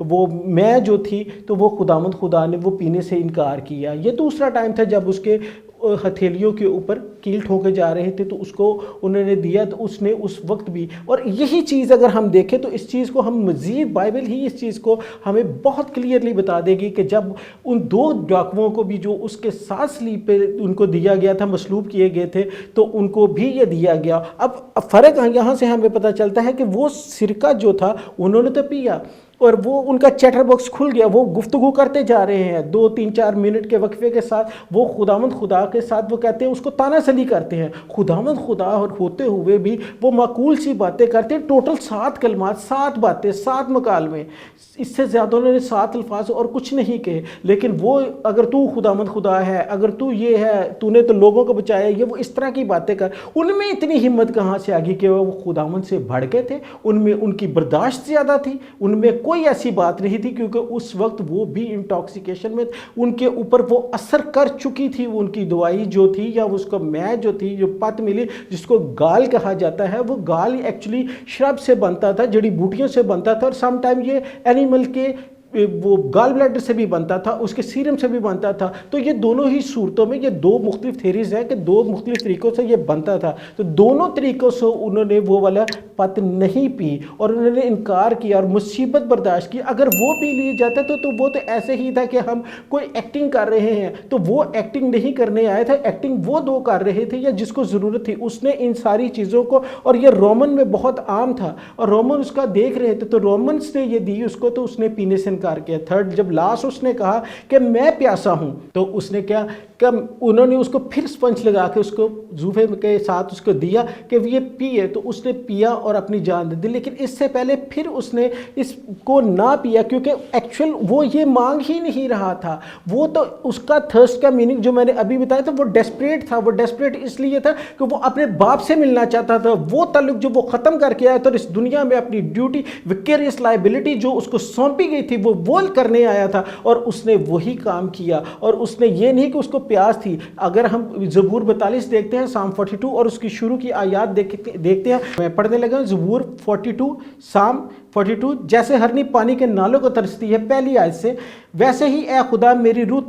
وہ میں جو تھی, تو وہ خداوند خدا نے وہ پینے سے انکار کیا. یہ دوسرا ٹائم تھا جب اس کے ہتھیلیوں کے اوپر کیل ٹھونکے جا رہے تھے, تو اس کو انہوں نے دیا, تو اس نے اس وقت بھی. اور یہی چیز اگر ہم دیکھیں تو اس چیز کو ہم مزید بائبل ہی اس چیز کو ہمیں بہت کلیئرلی بتا دے گی کہ جب ان 2 ڈاکوؤں کو بھی جو اس کے ساتھ سلیب پہ ان کو دیا گیا تھا, مصلوب کیے گئے تھے, تو ان کو بھی یہ دیا گیا. اب فرق یہاں سے ہمیں پتہ چلتا ہے کہ وہ سرکہ جو تھا انہوں نے تو پیا, اور وہ ان کا چیٹر باکس کھل گیا, وہ گفتگو کرتے جا رہے ہیں 2-3-4 منٹ کے وقفے کے ساتھ. وہ خداوند خدا کے ساتھ وہ کہتے ہیں, اس کو تانا زنی کرتے ہیں. خداوند خدا اور ہوتے ہوئے بھی وہ معقول سی باتیں کرتے ہیں. ٹوٹل 7 کلمات, 7 باتیں, 7 مکالمے, اس سے زیادہ انہوں نے 7 الفاظ اور کچھ نہیں کہے. لیکن وہ اگر تو خداوند خدا ہے, اگر تو یہ ہے, تو نے تو لوگوں کو بچایا, یہ وہ اس طرح کی باتیں کر. ان میں اتنی ہمت کہاں سے آ گئی کہ وہ خداوند سے بڑھ گئے تھے؟ ان میں ان کی برداشت زیادہ تھی, ان میں کوئی ایسی بات نہیں تھی, کیونکہ اس وقت وہ بھی انٹاکسیکیشن میں ان کے اوپر وہ اثر کر چکی تھی. ان کی دوائی جو تھی یا اس کو میں جو تھی, جو پت ملی جس کو گال کہا جاتا ہے, وہ گال ایکچولی شرب سے بنتا تھا, جڑی بوٹیوں سے بنتا تھا, اور سم ٹائم یہ اینیمل کے وہ گال بلیڈر سے بھی بنتا تھا, اس کے سیرم سے بھی بنتا تھا. تو یہ دونوں ہی صورتوں میں یہ 2 مختلف تھیریز ہیں کہ 2 مختلف طریقوں سے یہ بنتا تھا. تو دونوں طریقوں سے انہوں نے وہ والا پت نہیں پی اور انہوں نے انکار کیا اور مصیبت برداشت کی. اگر وہ پی لیے جاتا تو وہ تو ایسے ہی تھا کہ ہم کوئی ایکٹنگ کر رہے ہیں. تو وہ ایکٹنگ نہیں کرنے آئے تھے, ایکٹنگ وہ 2 کر رہے تھے یا جس کو ضرورت تھی. اس نے ان ساری چیزوں کو, اور یہ رومن میں بہت عام تھا اور رومن اس کا دیکھ رہے تھے, تو رومنس نے یہ دی اس کو, تو اس نے پینے سے انکار کیا. تھرڈ, جب لاسٹ اس نے کہا کہ میں پیاسا ہوں, تو اس نے کیا کہ انہوں نے اس کو پھر سپنچ لگا کے اس کو زوفے کے ساتھ اس کو دیا کہ یہ پیے. تو اس نے پیا اور اپنی جان دے دی. لیکن اس سے پہلے پھر اس نے اس کو نہ پیا, کیونکہ ایکچوئل وہ یہ مانگ ہی نہیں رہا تھا. وہ تو اس کا تھرسٹ کا میننگ جو میں نے ابھی بتایا تھا, وہ ڈیسپریٹ تھا. وہ ڈیسپریٹ اس لیے تھا کہ وہ اپنے باپ سے ملنا چاہتا تھا. وہ تعلق جو وہ ختم کر کے آیا تھا, اور اس دنیا میں اپنی ڈیوٹی, ویکیریس لائبلٹی جو اس کو سونپی گئی تھی, وہ کرنے آیا تھا, اور اس نے وہی کام کیا. اور اس نے یہ نہیں کہ اس کو پیاس تھی. اگر ہم زبور 42 دیکھتے ہیں, سام 42 اور اس کی شروع کی آیات دیکھتے ہیں, میں پڑھنے لگا ہوں زبور 42 سام 42. جیسے ہرنی پانی کے نالوں کو ترستی ہے, پہلی آیت سے, ویسے ہی اے خدا میری روح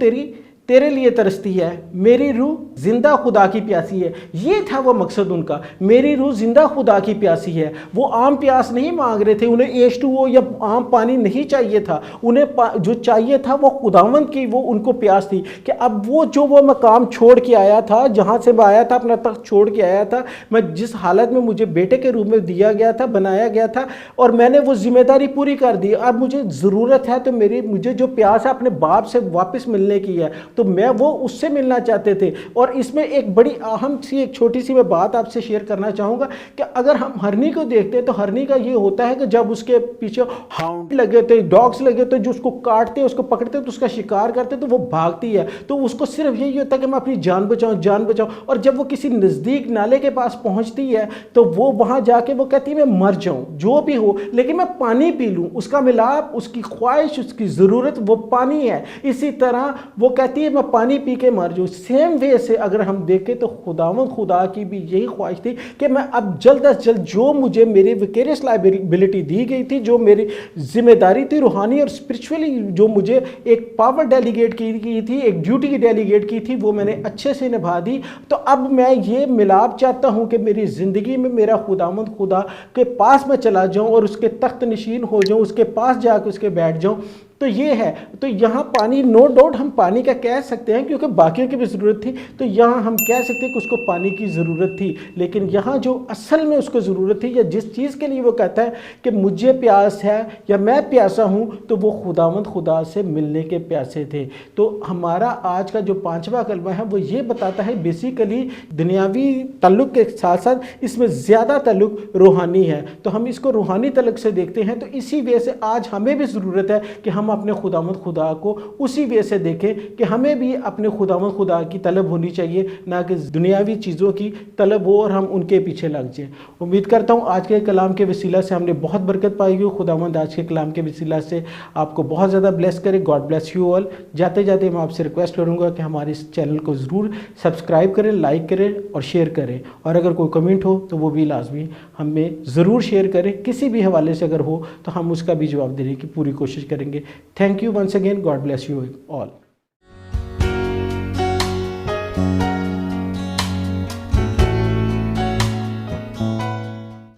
تیرے لیے ترستی ہے, میری روح زندہ خدا کی پیاسی ہے. یہ تھا وہ مقصد ان کا, میری روح زندہ خدا کی پیاسی ہے. وہ عام پیاس نہیں مانگ رہے تھے, انہیں H2O یا عام پانی نہیں چاہیے تھا. انہیں جو چاہیے تھا وہ خداوند کی, وہ ان کو پیاس تھی کہ اب وہ مقام چھوڑ کے آیا تھا, جہاں سے میں آیا تھا, اپنا تخت چھوڑ کے آیا تھا, میں جس حالت میں مجھے بیٹے کے روپ میں دیا گیا تھا, بنایا گیا تھا, اور میں نے وہ ذمہ داری پوری کر دی. اب مجھے ضرورت ہے, تو مجھے جو پیاس ہے اپنے باپ سے واپس ملنے کی ہے, تو میں وہ اس سے ملنا چاہتے تھے. اور اس میں ایک بڑی اہم سی, ایک چھوٹی سی میں بات آپ سے شیئر کرنا چاہوں گا کہ اگر ہم ہرنی کو دیکھتے ہیں, تو ہرنی کا یہ ہوتا ہے کہ جب اس کے پیچھے ہاؤنڈ لگے تھے, ڈاگز لگے تھے, جو اس کو کاٹتے ہیں, اس کو پکڑتے ہیں, تو اس کا شکار کرتے, تو وہ بھاگتی ہے. تو اس کو صرف یہی ہوتا ہے کہ میں اپنی جان بچاؤں. اور جب وہ کسی نزدیک نالے کے پاس پہنچتی ہے, تو وہ وہاں جا کے وہ کہتی ہے میں مر جاؤں جو بھی ہو, لیکن میں پانی پی لوں. اس کا ملاپ, اس کی خواہش, اس کی ضرورت وہ پانی ہے. اسی طرح وہ کہتی ہے میں پانی پی کے مر جاؤں. سیم وے سے اگر ہم دیکھیں تو خداوند خدا کی بھی یہی خواہش تھی کہ میں اب جلد از جلد جو مجھے میری ویکیریس لائبلٹی دی گئی تھی, جو میری ذمہ داری تھی روحانی اور اسپرچولی, جو مجھے ایک پاور ڈیلیگیٹ کی تھی, ایک ڈیوٹی ڈیلیگیٹ کی تھی, وہ میں نے اچھے سے نبھا دی. تو اب میں یہ ملاپ چاہتا ہوں کہ میری زندگی میں میرا خداوند خدا کے پاس میں چلا جاؤں اور اس کے تخت نشین ہو جاؤں, اس کے پاس جا کے اس کے بیٹھ جاؤں. تو یہ ہے. تو یہاں پانی, نو ڈاؤٹ ہم پانی کا کہہ سکتے ہیں کیونکہ باقیوں کی بھی ضرورت تھی, تو یہاں ہم کہہ سکتے ہیں کہ اس کو پانی کی ضرورت تھی. لیکن یہاں جو اصل میں اس کو ضرورت تھی, یا جس چیز کے لیے وہ کہتا ہے کہ مجھے پیاس ہے یا میں پیاسا ہوں, تو وہ خداوند خدا سے ملنے کے پیاسے تھے. تو ہمارا آج کا جو 5واں کلمہ ہے وہ یہ بتاتا ہے بیسیکلی دنیاوی تعلق کے ساتھ ساتھ اس میں زیادہ تعلق روحانی ہے. تو ہم اس کو روحانی تعلق سے دیکھتے ہیں. تو اسی وجہ سے آج ہمیں بھی ضرورت ہے کہ ہم اپنے خداوند خدا کو اسی وجہ سے دیکھیں کہ ہمیں بھی اپنے خداوند خدا کی طلب ہونی چاہیے, نہ کہ دنیاوی چیزوں کی طلب ہو اور ہم ان کے پیچھے لگ جائیں. امید کرتا ہوں آج کے کلام کے وسیلہ سے ہم نے بہت برکت پائی ہو. خداوند آج کے کلام کے وسیلہ سے آپ کو بہت زیادہ بلیس کرے. God bless you all. جاتے جاتے میں آپ سے ریکویسٹ کروں گا کہ ہمارے اس چینل کو ضرور سبسکرائب کریں, لائک کریں اور شیئر کریں. اور اگر کوئی کمنٹ ہو تو وہ بھی لازمی ہمیں ضرور شیئر کریں. کسی بھی حوالے سے اگر ہو تو ہم اس کا بھی جواب دینے کی پوری کوشش کریں گے. Thank you once again. God bless you all.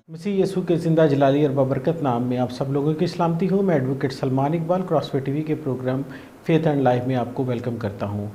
مسیح یسوع کے زندہ جلالی اور بابرکت نام میں آپ سب لوگوں کی سلامتی ہو. میں advocate Salman Iqbal Crossway TV وی کے پروگرام فیتھ اینڈ لائف میں آپ کو ویلکم کرتا ہوں.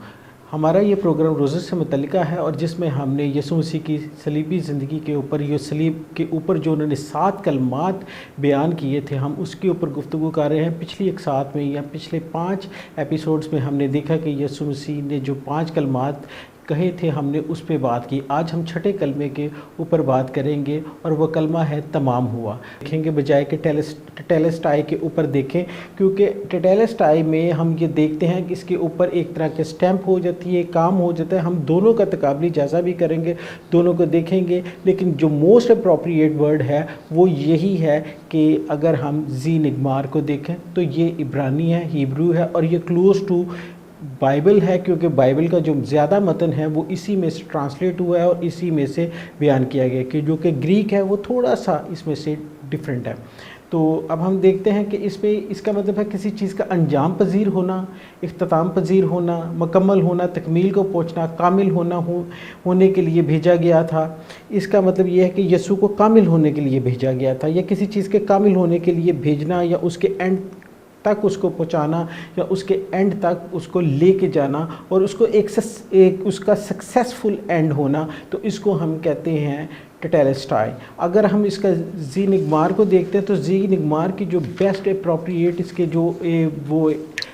ہمارا یہ پروگرام روزے سے متعلقہ ہے اور جس میں ہم نے یسوع مسیح کی صلیبی زندگی کے اوپر، یہ صلیب کے اوپر جو انہوں نے 7 کلمات بیان کیے تھے، ہم اس کے اوپر گفتگو کر رہے ہیں۔ پچھلی ایک ساتھ میں یا پچھلے 5 ایپیسوڈز میں ہم نے دیکھا کہ یسوع مسیح نے جو 5 کلمات کہے تھے، ہم نے اس پہ بات کی۔ آج ہم چھٹے کلمے کے اوپر بات کریں گے اور وہ کلمہ ہے تمام ہوا۔ دیکھیں گے بجائے کہ ٹیٹیلسٹائی کے اوپر دیکھیں، کیونکہ ٹیٹیلسٹائی میں ہم یہ دیکھتے ہیں کہ اس کے اوپر ایک طرح کے سٹیمپ ہو جاتی ہے، کام ہو جاتا ہے۔ ہم دونوں کا تقابلی جائزہ بھی کریں گے، دونوں کو دیکھیں گے، لیکن جو موسٹ اپروپریٹ ورڈ ہے وہ یہی ہے کہ اگر ہم زی نگمار کو دیکھیں تو یہ عبرانی ہے، ہیبرو ہے، اور یہ کلوز ٹو بائبل ہے، کیونکہ بائبل کا جو زیادہ متن ہے وہ اسی میں سے ٹرانسلیٹ ہوا ہے اور اسی میں سے بیان کیا گیا، کہ جو کہ گریک ہے وہ تھوڑا سا اس میں سے ڈیفرنٹ ہے۔ تو اب ہم دیکھتے ہیں کہ اس کا مطلب ہے کسی چیز کا انجام پذیر ہونا، اختتام پذیر ہونا، مکمل ہونا، تکمیل کو پہنچنا، کامل ہونے کے لیے بھیجا گیا تھا۔ اس کا مطلب یہ ہے کہ یسوع کو کامل ہونے کے لیے بھیجا گیا تھا، یا کسی چیز کے کامل ہونے کے لیے بھیجنا، یا اس کے اینڈ تک اس کو پہنچانا، یا اس کے اینڈ تک اس کو لے کے جانا، اور اس کو اس کا سکسیسفل اینڈ ہونا، تو اس کو ہم کہتے ہیں ٹیٹیلسٹائی۔ اگر ہم اس کا زی نگمار کو دیکھتے ہیں تو زی نگمار کی جو بیسٹ اپروپریٹ اس کے جو وہ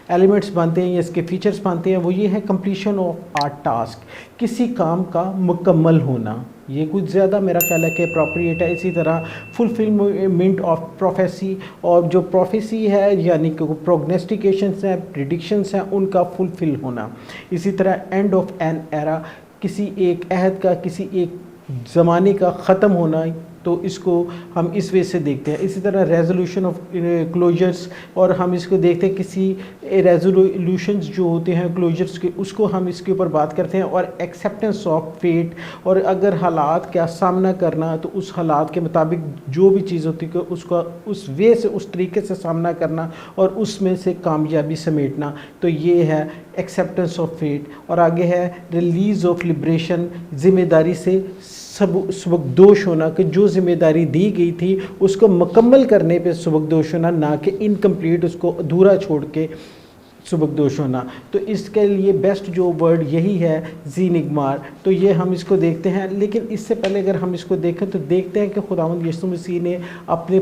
ایلیمنٹس بنتے ہیں یا اس کے فیچرز بنتے ہیں وہ یہ ہے کمپلیشن آف آ ٹاسک، کسی کام کا مکمل ہونا۔ یہ کچھ زیادہ میرا خیال ہے کہ اپروپریٹ ہے۔ اسی طرح فلفلمنٹ آف پروفیسی، اور جو پروفیسی ہے یعنی کہ پروگنسٹیکیشنس ہیں، پریڈکشنس ہیں، ان کا فلفل ہونا۔ اسی طرح اینڈ آف این ایرا، کسی ایک عہد کا، کسی ایک زمانے کا ختم ہونا، تو اس کو ہم اس وے سے دیکھتے ہیں۔ اسی طرح ریزولوشن آف کلوجرز، اور ہم اس کو دیکھتے ہیں کسی ریزولوشنز جو ہوتے ہیں کلوجرز کے، اس کو ہم اس کے اوپر بات کرتے ہیں۔ اور ایکسیپٹنس آف فیٹ، اور اگر حالات کا سامنا کرنا تو اس حالات کے مطابق جو بھی چیز ہوتی ہے اس کا اس وے سے، اس طریقے سے سامنا کرنا اور اس میں سے کامیابی سمیٹنا، تو یہ ہے ایکسیپٹنس آف فیٹ۔ اور آگے ہے ریلیز آف لبریشن، ذمہ داری سے سبکدوش ہونا، کہ جو ذمہ داری دی گئی تھی اس کو مکمل کرنے پہ سبکدوش ہونا، نہ کہ انکمپلیٹ اس کو ادھورا چھوڑ کے سبکدوش ہونا۔ تو اس کے لیے بیسٹ جو ورڈ یہی ہے زی نگمار۔ تو یہ ہم اس کو دیکھتے ہیں، لیکن اس سے پہلے اگر ہم اس کو دیکھیں تو دیکھتے ہیں کہ خداوند یسوع مسیح نے اپنے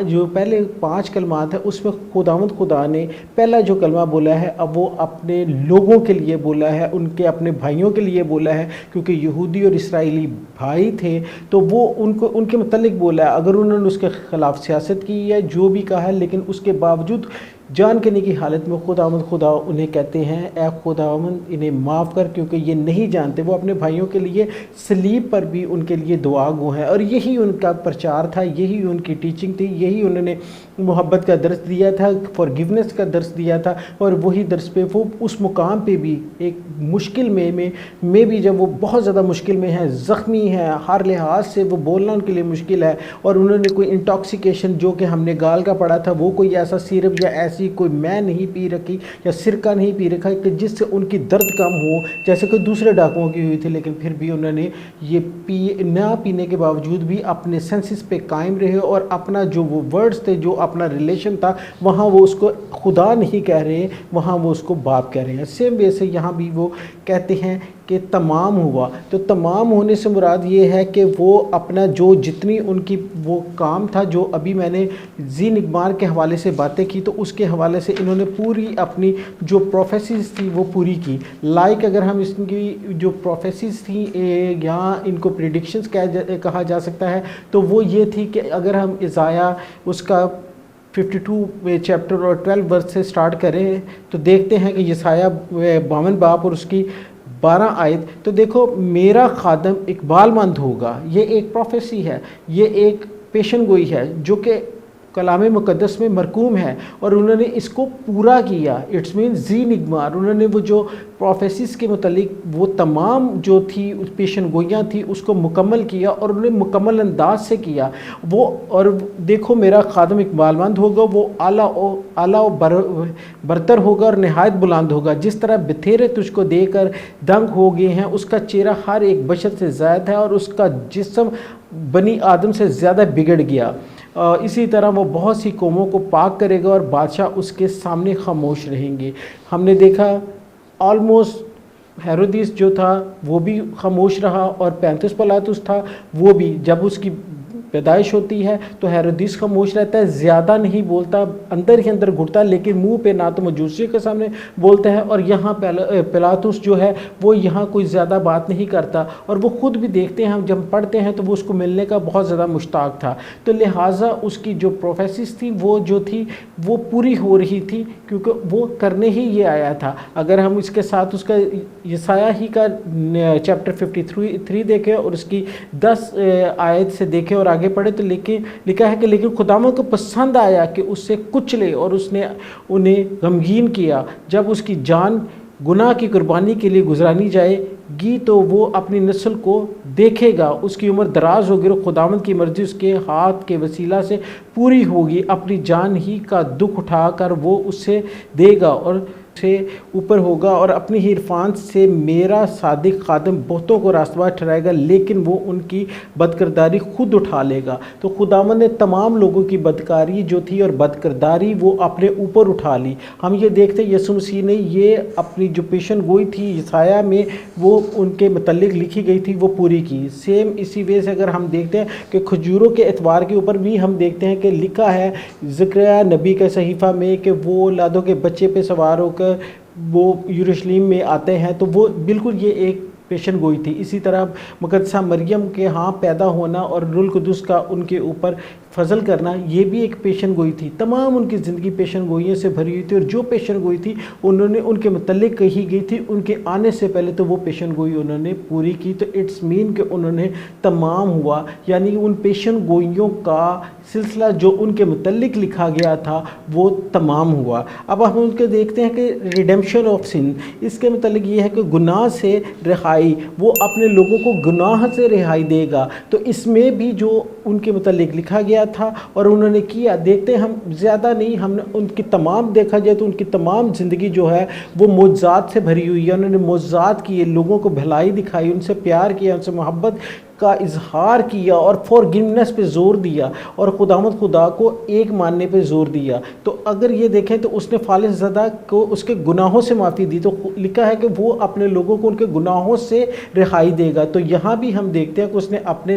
جو پہلے 5 کلمات ہیں اس میں خداوند خدا نے پہلا جو کلمہ بولا ہے اب وہ اپنے لوگوں کے لیے بولا ہے، ان کے اپنے بھائیوں کے لیے بولا ہے، کیونکہ یہودی اور اسرائیلی بھائی تھے تو وہ ان کے متعلق بولا ہے۔ اگر انہوں نے اس کے خلاف سیاست کی ہے، جو بھی کہا ہے، لیکن اس کے باوجود جان کے کی حالت میں خداوند خدا انہیں کہتے ہیں اے خداوند انہیں معاف کر، کیونکہ یہ نہیں جانتے۔ وہ اپنے بھائیوں کے لیے صلیب پر بھی ان کے لیے دعا گو ہیں، اور یہی ان کا پرچار تھا، یہی ان کی ٹیچنگ تھی، یہی انہوں نے محبت کا درس دیا تھا، فارگیونیس کا درس دیا تھا، اور وہی درس پہ وہ اس مقام پہ بھی ایک مشکل میں بھی جب وہ بہت زیادہ مشکل میں ہیں، زخمی ہیں، ہر لحاظ سے وہ بولنا ان کے لیے مشکل ہے، اور انہوں نے کوئی انٹاکسیکیشن جو کہ ہم نے گال کا پڑھا تھا، وہ کوئی ایسا سیرپ یا ایسی کوئی میں نہیں پی رکھی یا سرکہ نہیں پی رکھا کہ جس سے ان کی درد کم ہو، جیسے کہ دوسرے ڈاکوؤں کی ہوئی تھی، لیکن پھر بھی انہوں نے یہ نہ پینے کے باوجود بھی اپنے سینسز پہ قائم رہے، اور اپنا جو وہ ورڈز تھے، جو اپنا ریلیشن تھا، وہاں وہ اس کو خدا نہیں کہہ رہے، وہاں وہ اس کو باپ کہہ رہے ہیں۔ سیم وے سے یہاں بھی وہ کہتے ہیں کہ تمام ہوا۔ تو تمام ہونے سے مراد یہ ہے کہ وہ اپنا جو جتنی ان کی وہ کام تھا، جو ابھی میں نے زی نگمار کے حوالے سے باتیں کی، تو اس کے حوالے سے انہوں نے پوری اپنی جو پروفیسیز تھی وہ پوری کی۔ اگر ہم اس کی جو پروفیسیز تھیں یہاں ان کو پریڈکشنز کہا جا سکتا ہے، تو وہ یہ تھی کہ اگر ہم عیسائیہ اس کا 52 چیپٹر اور 12 ورس سے سٹارٹ کریں تو دیکھتے ہیں کہ یسایہ 52 باب اور اس کی 12 آیت، تو دیکھو میرا خادم اقبال مند ہوگا، یہ ایک پروفیسی ہے، یہ ایک پیشن گوئی ہے جو کہ کلام مقدس میں مرقوم ہے، اور انہوں نے اس کو پورا کیا۔ اٹس مین زی نگمار، انہوں نے وہ جو پروفیسیز کے متعلق وہ تمام جو تھی پیشن گوئیاں تھی اس کو مکمل کیا، اور انہوں نے مکمل انداز سے کیا وہ۔ اور دیکھو میرا خادم اقبال مند ہوگا، وہ اعلیٰ و برتر ہوگا اور نہایت بلند ہوگا، جس طرح بتھیرے تجھ کو دے کر دنگ ہو گئے ہیں، اس کا چہرہ ہر ایک بشر سے زائد ہے، اور اس کا جسم بنی آدم سے زیادہ بگڑ گیا۔ اسی طرح وہ بہت سی قوموں کو پاک کرے گا، اور بادشاہ اس کے سامنے خاموش رہیں گے۔ ہم نے دیکھا آلموسٹ ہیرودیس جو تھا وہ بھی خاموش رہا، اور پینتیس پلاطس تھا وہ بھی، جب اس کی پیدائش ہوتی ہے تو ہیرودیس خاموش رہتا ہے، زیادہ نہیں بولتا، اندر ہی اندر گھٹتا، لیکن منہ پہ نہ تو مجوسیوں کے سامنے بولتا ہے، اور یہاں پلاطس جو ہے وہ یہاں کوئی زیادہ بات نہیں کرتا، اور وہ خود بھی دیکھتے ہیں، ہم جب پڑھتے ہیں تو وہ اس کو ملنے کا بہت زیادہ مشتاق تھا، تو لہٰذا اس کی جو پروفیسیز تھی وہ جو تھی وہ پوری ہو رہی تھی، کیونکہ وہ کرنے ہی یہ آیا تھا۔ اگر ہم اس کے ساتھ اس کا یسایہ ہی کا چیپٹر 53 دیکھیں اور اس کی 10 آیت سے دیکھیں اور آگے پڑھے تو لکھا ہے کہ لیکن خداوند کو پسند آیا کہ اس سے کچلے، اور اس نے انہیں غمگین کیا۔ جب اس کی جان گناہ کی قربانی کے لیے گزرانی جائے گی تو وہ اپنی نسل کو دیکھے گا، اس کی عمر دراز ہوگی، اور خداوند کی مرضی اس کے ہاتھ کے وسیلہ سے پوری ہوگی، اپنی جان ہی کا دکھ اٹھا کر وہ اسے دے گا اور سے اوپر ہوگا، اور اپنی ہی عرفان سے میرا صادق خادم بہتوں کو راستہ ٹھہرائے گا، لیکن وہ ان کی بدکرداری خود اٹھا لے گا۔ تو خداوند نے تمام لوگوں کی بدکاری جو تھی اور بدکرداری وہ اپنے اوپر اٹھا لی۔ ہم یہ دیکھتے ہیں یسوع مسیح نے یہ اپنی جو پیشن گوئی تھی یسایہ میں وہ ان کے متعلق لکھی گئی تھی وہ پوری کی۔ سیم اسی وجہ سے اگر ہم دیکھتے ہیں کہ کھجوروں کے اتوار کے اوپر بھی ہم دیکھتے ہیں کہ لکھا ہے زکریا نبی کے صحیفہ میں کہ وہ لادوں کے بچے پہ سوار ہو کر وہ یروشلم میں آتے ہیں، تو وہ بالکل یہ ایک پیشن گوئی تھی۔ اسی طرح مقدسہ مریم کے ہاں پیدا ہونا اور روح القدس کا ان کے اوپر فضل کرنا یہ بھی ایک پیشن گوئی تھی۔ تمام ان کی زندگی پیشن گوئیوں سے بھری ہوئی تھی، اور جو پیشن گوئی تھی انہوں نے ان کے متعلق کہی گئی تھی ان کے آنے سے پہلے تو وہ پیشن گوئی انہوں نے پوری کی، تو اٹس مین کہ انہوں نے تمام ہوا، یعنی ان پیشن گوئیوں کا سلسلہ جو ان کے متعلق لکھا گیا تھا وہ تمام ہوا۔ اب ہم ان کے دیکھتے ہیں کہ ریڈیمپشن آف سن، اس کے متعلق یہ ہے کہ گناہ سے رہائی، وہ اپنے لوگوں کو گناہ سے رہائی دے گا، تو اس میں بھی جو ان کے متعلق لکھا گیا تھا اور انہوں نے کیا، دیکھتے ہیں ہم زیادہ نہیں، ہم نے ان کی تمام دیکھا جائے تو ان کی تمام زندگی جو ہے وہ معجزات سے بھری ہوئی ہے۔ انہوں نے معجزات کیے، لوگوں کو بھلائی دکھائی، ان سے پیار کیا، ان سے محبت کا اظہار کیا، اور فارگیونیس پہ زور دیا، اور خداوند خدا کو ایک ماننے پہ زور دیا۔ تو اگر یہ دیکھیں تو اس نے فالس زدہ کو اس کے گناہوں سے معافی دی، تو لکھا ہے کہ وہ اپنے لوگوں کو ان کے گناہوں سے رہائی دے گا۔ تو یہاں بھی ہم دیکھتے ہیں کہ اس نے اپنے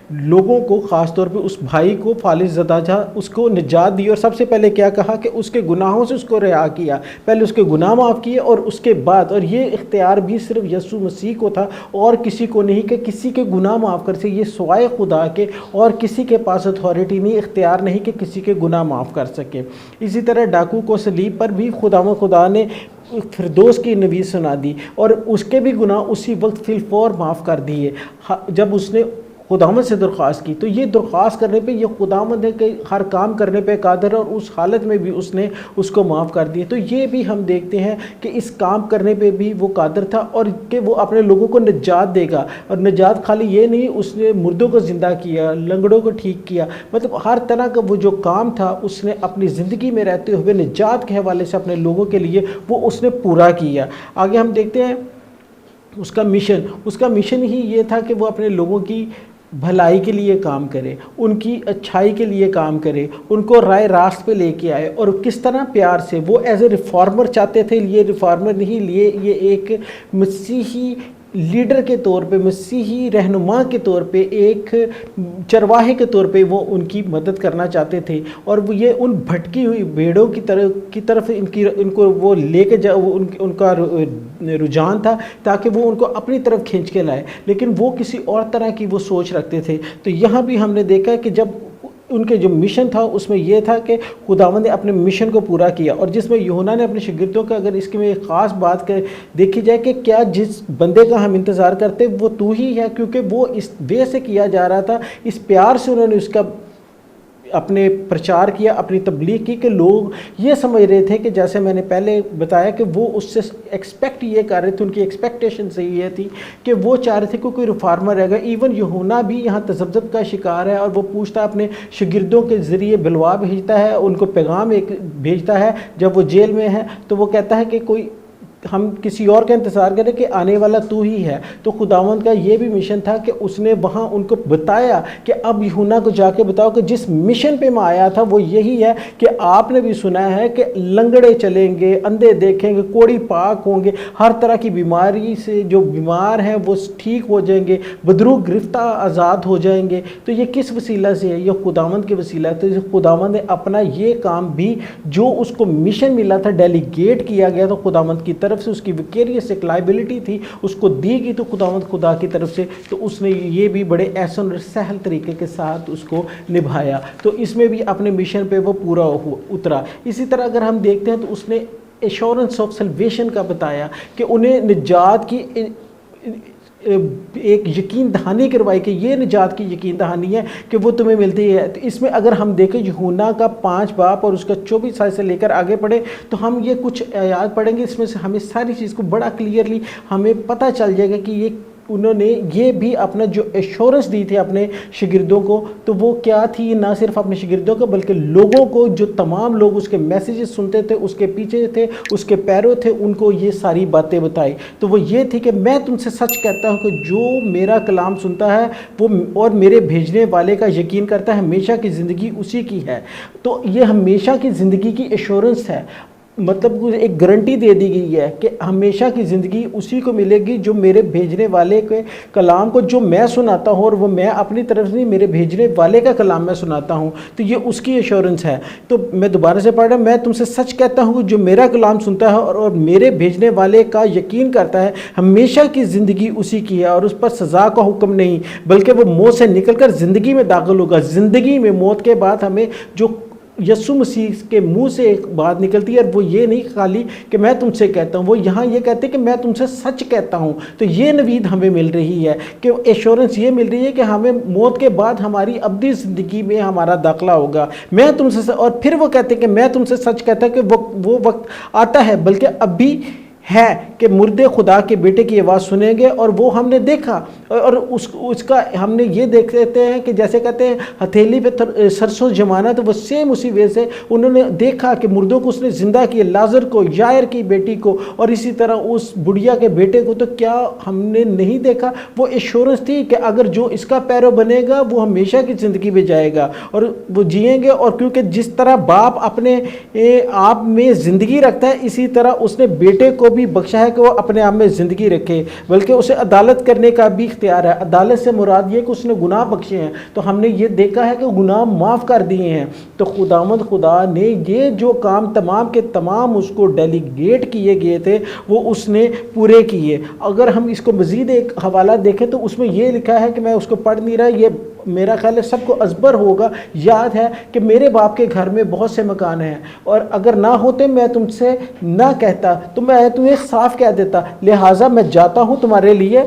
لوگوں کو، خاص طور پہ اس بھائی کو فالس زدہ تھا اس کو نجات دی، اور سب سے پہلے کیا کہا کہ اس کے گناہوں سے اس کو رہا کیا، پہلے اس کے گناہ معاف کیے اور اس کے بعد، اور یہ اختیار بھی صرف یسوع مسیح کو تھا اور کسی کو نہیں کہ کسی کے گناہ معاف کر سے، یہ سوائے خدا کے اور کسی کے پاس اتھارٹی نہیں، اختیار نہیں کہ کسی کے گناہ معاف کر سکے۔ اسی طرح ڈاکو کو صلیب پر بھی خدا نے فردوس کی نوید سنا دی، اور اس کے بھی گناہ اسی وقت فی الفور معاف کر دیے جب اس نے خداوند سے درخواست کی۔ تو یہ درخواست کرنے پہ یہ خداوند ہے کہ ہر کام کرنے پہ قادر ہے، اور اس حالت میں بھی اس نے اس کو معاف کر دیا۔ تو یہ بھی ہم دیکھتے ہیں کہ اس کام کرنے پہ بھی وہ قادر تھا، اور کہ وہ اپنے لوگوں کو نجات دے گا، اور نجات خالی یہ نہیں، اس نے مردوں کو زندہ کیا، لنگڑوں کو ٹھیک کیا، مطلب ہر طرح کا وہ جو کام تھا اس نے اپنی زندگی میں رہتے ہوئے نجات کے حوالے سے اپنے لوگوں کے لیے وہ اس نے پورا کیا۔ آگے ہم دیکھتے ہیں اس کا مشن ہی یہ تھا کہ وہ اپنے لوگوں کی بھلائی کے لیے کام کرے، ان کی اچھائی کے لیے کام کرے، ان کو رائے راست پہ لے کے آئے، اور کس طرح پیار سے وہ ایز اے ریفارمر چاہتے تھے، یہ ریفارمر نہیں لیے، یہ ایک مسیحی لیڈر کے طور پہ، مسیحی رہنما کے طور پہ، ایک چرواہے کے طور پہ وہ ان کی مدد کرنا چاہتے تھے، اور وہ یہ ان بھٹکی ہوئی بھیڑوں کی طرف ان کو وہ لے کے ان کا رجحان تھا تاکہ وہ ان کو اپنی طرف کھینچ کے لائے، لیکن وہ کسی اور طرح کی وہ سوچ رکھتے تھے۔ تو یہاں بھی ہم نے دیکھا کہ جب ان کے جو مشن تھا اس میں یہ تھا کہ خداوند نے اپنے مشن کو پورا کیا، اور جس میں یوحنا نے اپنے شاگردوں کا، اگر اس کی میں ایک خاص بات دیکھی جائے کہ کیا جس بندے کا ہم انتظار کرتے وہ تو ہی ہے، کیونکہ وہ اس وے سے کیا جا رہا تھا، اس پیار سے انہوں نے اس کا اپنے پرچار کیا، اپنی تبلیغ کی، کہ لوگ یہ سمجھ رہے تھے کہ جیسے میں نے پہلے بتایا کہ وہ اس سے ایکسپیکٹ یہ کر رہے تھے، ان کی ایکسپیکٹیشن سے یہ تھی کہ وہ چاہ رہے تھے کہ کوئی ریفارمر رہے گا۔ ایون یوحنا بھی یہاں تذبذب کا شکار ہے، اور وہ پوچھتا اپنے شاگردوں کے ذریعے بلوا بھیجتا ہے، ان کو پیغام ایک بھیجتا ہے جب وہ جیل میں ہے، تو وہ کہتا ہے کہ کوئی ہم کسی اور کا انتظار کریں کہ آنے والا تو ہی ہے. تو خداوند کا یہ بھی مشن تھا کہ اس نے وہاں ان کو بتایا کہ اب یوحنا کو جا کے بتاؤ کہ جس مشن پہ میں آیا تھا وہ یہی ہے کہ آپ نے بھی سنا ہے کہ لنگڑے چلیں گے, اندھے دیکھیں گے, کوڑی پاک ہوں گے, ہر طرح کی بیماری سے جو بیمار ہیں وہ ٹھیک ہو جائیں گے, بدرو گرفتہ آزاد ہو جائیں گے. تو یہ کس وسیلہ سے ہے؟ یہ خداوند کے وسیلہ ہے. تو خداوند نے اپنا یہ کام بھی جو اس کو مشن ملا تھا, ڈیلیگیٹ کیا گیا تو خداوند کی طرف سے, اس کی ویکیریس ایک لائبلٹی تھی اس کو دی گئی تو خداوند خدا کی طرف سے, تو اس نے یہ بھی بڑے احسن اور سہل طریقے کے ساتھ اس کو نبھایا. تو اس میں بھی اپنے مشن پہ وہ پورا اترا. اسی طرح اگر ہم دیکھتے ہیں تو اس نے ایشورنس آف سلویشن کا بتایا کہ انہیں نجات کی ایک یقین دہانی کروائی کہ یہ نجات کی یقین دہانی ہے کہ وہ تمہیں ملتی ہے. تو اس میں اگر ہم دیکھیں یوحنا کا 5 باب اور اس کا 24 آیت سے لے کر آگے پڑھیں تو ہم یہ کچھ آیات پڑھیں گے, اس میں سے ہمیں ساری چیز کو بڑا کلیئرلی ہمیں پتہ چل جائے گا کہ یہ انہوں نے یہ بھی اپنا جو ایشورنس دی تھی اپنے شاگردوں کو, تو وہ کیا تھی؟ نہ صرف اپنے شاگردوں کو بلکہ لوگوں کو, جو تمام لوگ اس کے میسیجز سنتے تھے, اس کے پیچھے تھے, اس کے پیرو تھے, ان کو یہ ساری باتیں بتائی. تو وہ یہ تھی کہ میں تم سے سچ کہتا ہوں کہ جو میرا کلام سنتا ہے وہ اور میرے بھیجنے والے کا یقین کرتا ہے ہمیشہ کی زندگی اسی کی ہے. تو یہ ہمیشہ کی زندگی کی ایشورنس ہے, مطلب ایک گارنٹی دے دی گئی ہے کہ ہمیشہ کی زندگی اسی کو ملے گی جو میرے بھیجنے والے کے کلام کو جو میں سناتا ہوں, اور وہ میں اپنی طرف سے نہیں, میرے بھیجنے والے کا کلام میں سناتا ہوں. تو یہ اس کی ایشورنس ہے. تو میں دوبارہ سے پڑھ رہا ہوں, میں تم سے سچ کہتا ہوں جو میرا کلام سنتا ہے اور میرے بھیجنے والے کا یقین کرتا ہے ہمیشہ کی زندگی اسی کی ہے, اور اس پر سزا کا حکم نہیں بلکہ وہ موت سے نکل کر زندگی میں داخل ہوگا. زندگی میں موت کے بعد ہمیں جو یسوع مسیح کے منہ سے ایک بات نکلتی ہے, اور وہ یہ نہیں خالی کہ میں تم سے کہتا ہوں, وہ یہاں یہ کہتے ہیں کہ میں تم سے سچ کہتا ہوں. تو یہ نوید ہمیں مل رہی ہے کہ ایشورنس یہ مل رہی ہے کہ ہمیں موت کے بعد ہماری ابدی زندگی میں ہمارا داخلہ ہوگا. میں تم سے, اور پھر وہ کہتے ہیں کہ میں تم سے سچ کہتا ہوں کہ وہ وقت آتا ہے بلکہ ابھی ہے کہ مردے خدا کے بیٹے کی آواز سنیں گے, اور وہ ہم نے دیکھا, اور اس کا ہم نے یہ دیکھ لیتے ہیں کہ جیسے کہتے ہیں ہتھیلی پہ سرسوں جمانا, تو وہ سیم اسی وجہ سے انہوں نے دیکھا کہ مردوں کو اس نے زندہ کیا, لازر کو, یائر کی بیٹی کو, اور اسی طرح اس بڑھیا کے بیٹے کو. تو کیا ہم نے نہیں دیکھا؟ وہ ایشورنس تھی کہ اگر جو اس کا پیرو بنے گا وہ ہمیشہ کی زندگی میں جائے گا اور وہ جئیں گے. اور کیونکہ جس طرح باپ اپنے آپ میں زندگی رکھتا ہے, اسی طرح اس نے بیٹے کو بھی بخشا ہے کہ وہ اپنے آپ میں زندگی رکھے, بلکہ اسے عدالت کرنے کا بھی اختیار ہے. عدالت سے مراد یہ کہ اس نے گناہ بخشے ہیں, تو ہم نے یہ دیکھا ہے کہ گناہ معاف کر دیے ہیں. تو خداوند خدا نے یہ جو کام تمام کے تمام اس کو ڈیلیگیٹ کیے گئے تھے وہ اس نے پورے کیے. اگر ہم اس کو مزید ایک حوالہ دیکھیں تو اس میں یہ لکھا ہے کہ میں اس کو پڑھ نہیں رہا, یہ میرا خیال ہے سب کو ازبر ہوگا, یاد ہے کہ میرے باپ کے گھر میں بہت سے مکان ہیں, اور اگر نہ ہوتے میں تم سے نہ کہتا, تو میں تمہیں صاف کہہ دیتا, لہٰذا میں جاتا ہوں تمہارے لیے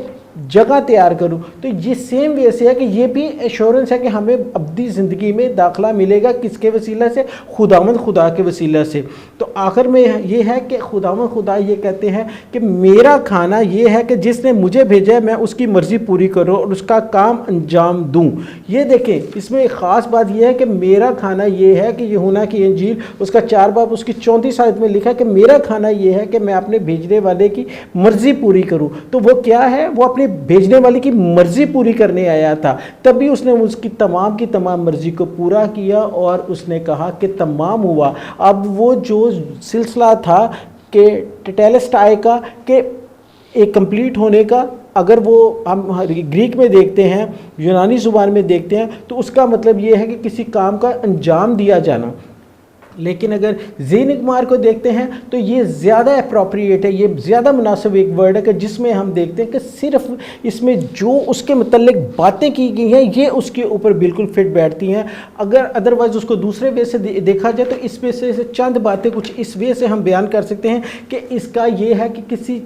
جگہ تیار کروں. تو یہ سیم ویسے ہے کہ یہ بھی ایشورنس ہے کہ ہمیں ابدی زندگی میں داخلہ ملے گا. کس کے وسیلہ سے؟ خداوند خدا کے وسیلہ سے. تو آخر میں یہ ہے کہ خداوند خدا یہ کہتے ہیں کہ میرا کھانا یہ ہے کہ جس نے مجھے بھیجا ہے میں اس کی مرضی پوری کروں اور اس کا کام انجام دوں. یہ دیکھیں اس میں ایک خاص بات یہ ہے کہ میرا کھانا یہ ہے کہ یوحنا کی انجیل اس کا 4 باب اس کی 34 آیت میں لکھا کہ میرا کھانا یہ ہے کہ میں اپنے بھیجنے والے کی مرضی پوری کروں. تو وہ کیا ہے؟ وہ اپنے بھیجنے والے کی مرضی پوری کرنے آیا تھا, تبھی اس نے اس کی تمام مرضی کو پورا کیا, اور اس نے کہا کہ تمام ہوا. اب وہ جو سلسلہ تھا کہ ٹیٹیلسٹائی کا, کہ ایک کمپلیٹ ہونے کا, اگر وہ ہم گریک میں دیکھتے ہیں, یونانی زبان میں دیکھتے ہیں, تو اس کا مطلب یہ ہے کہ کسی کام کا انجام دیا جانا. لیکن اگر ذہن اقمار کو دیکھتے ہیں تو یہ زیادہ اپروپریٹ ہے, یہ زیادہ مناسب ایک ورڈ ہے کہ جس میں ہم دیکھتے ہیں کہ صرف اس میں جو اس کے متعلق باتیں کی گئی ہیں یہ اس کے اوپر بالکل فٹ بیٹھتی ہیں. اگر ادروائز اس کو دوسرے وے سے دیکھا جائے تو اس میں سے چند باتیں کچھ اس وے سے ہم بیان کر سکتے ہیں کہ اس کا یہ ہے کہ کسی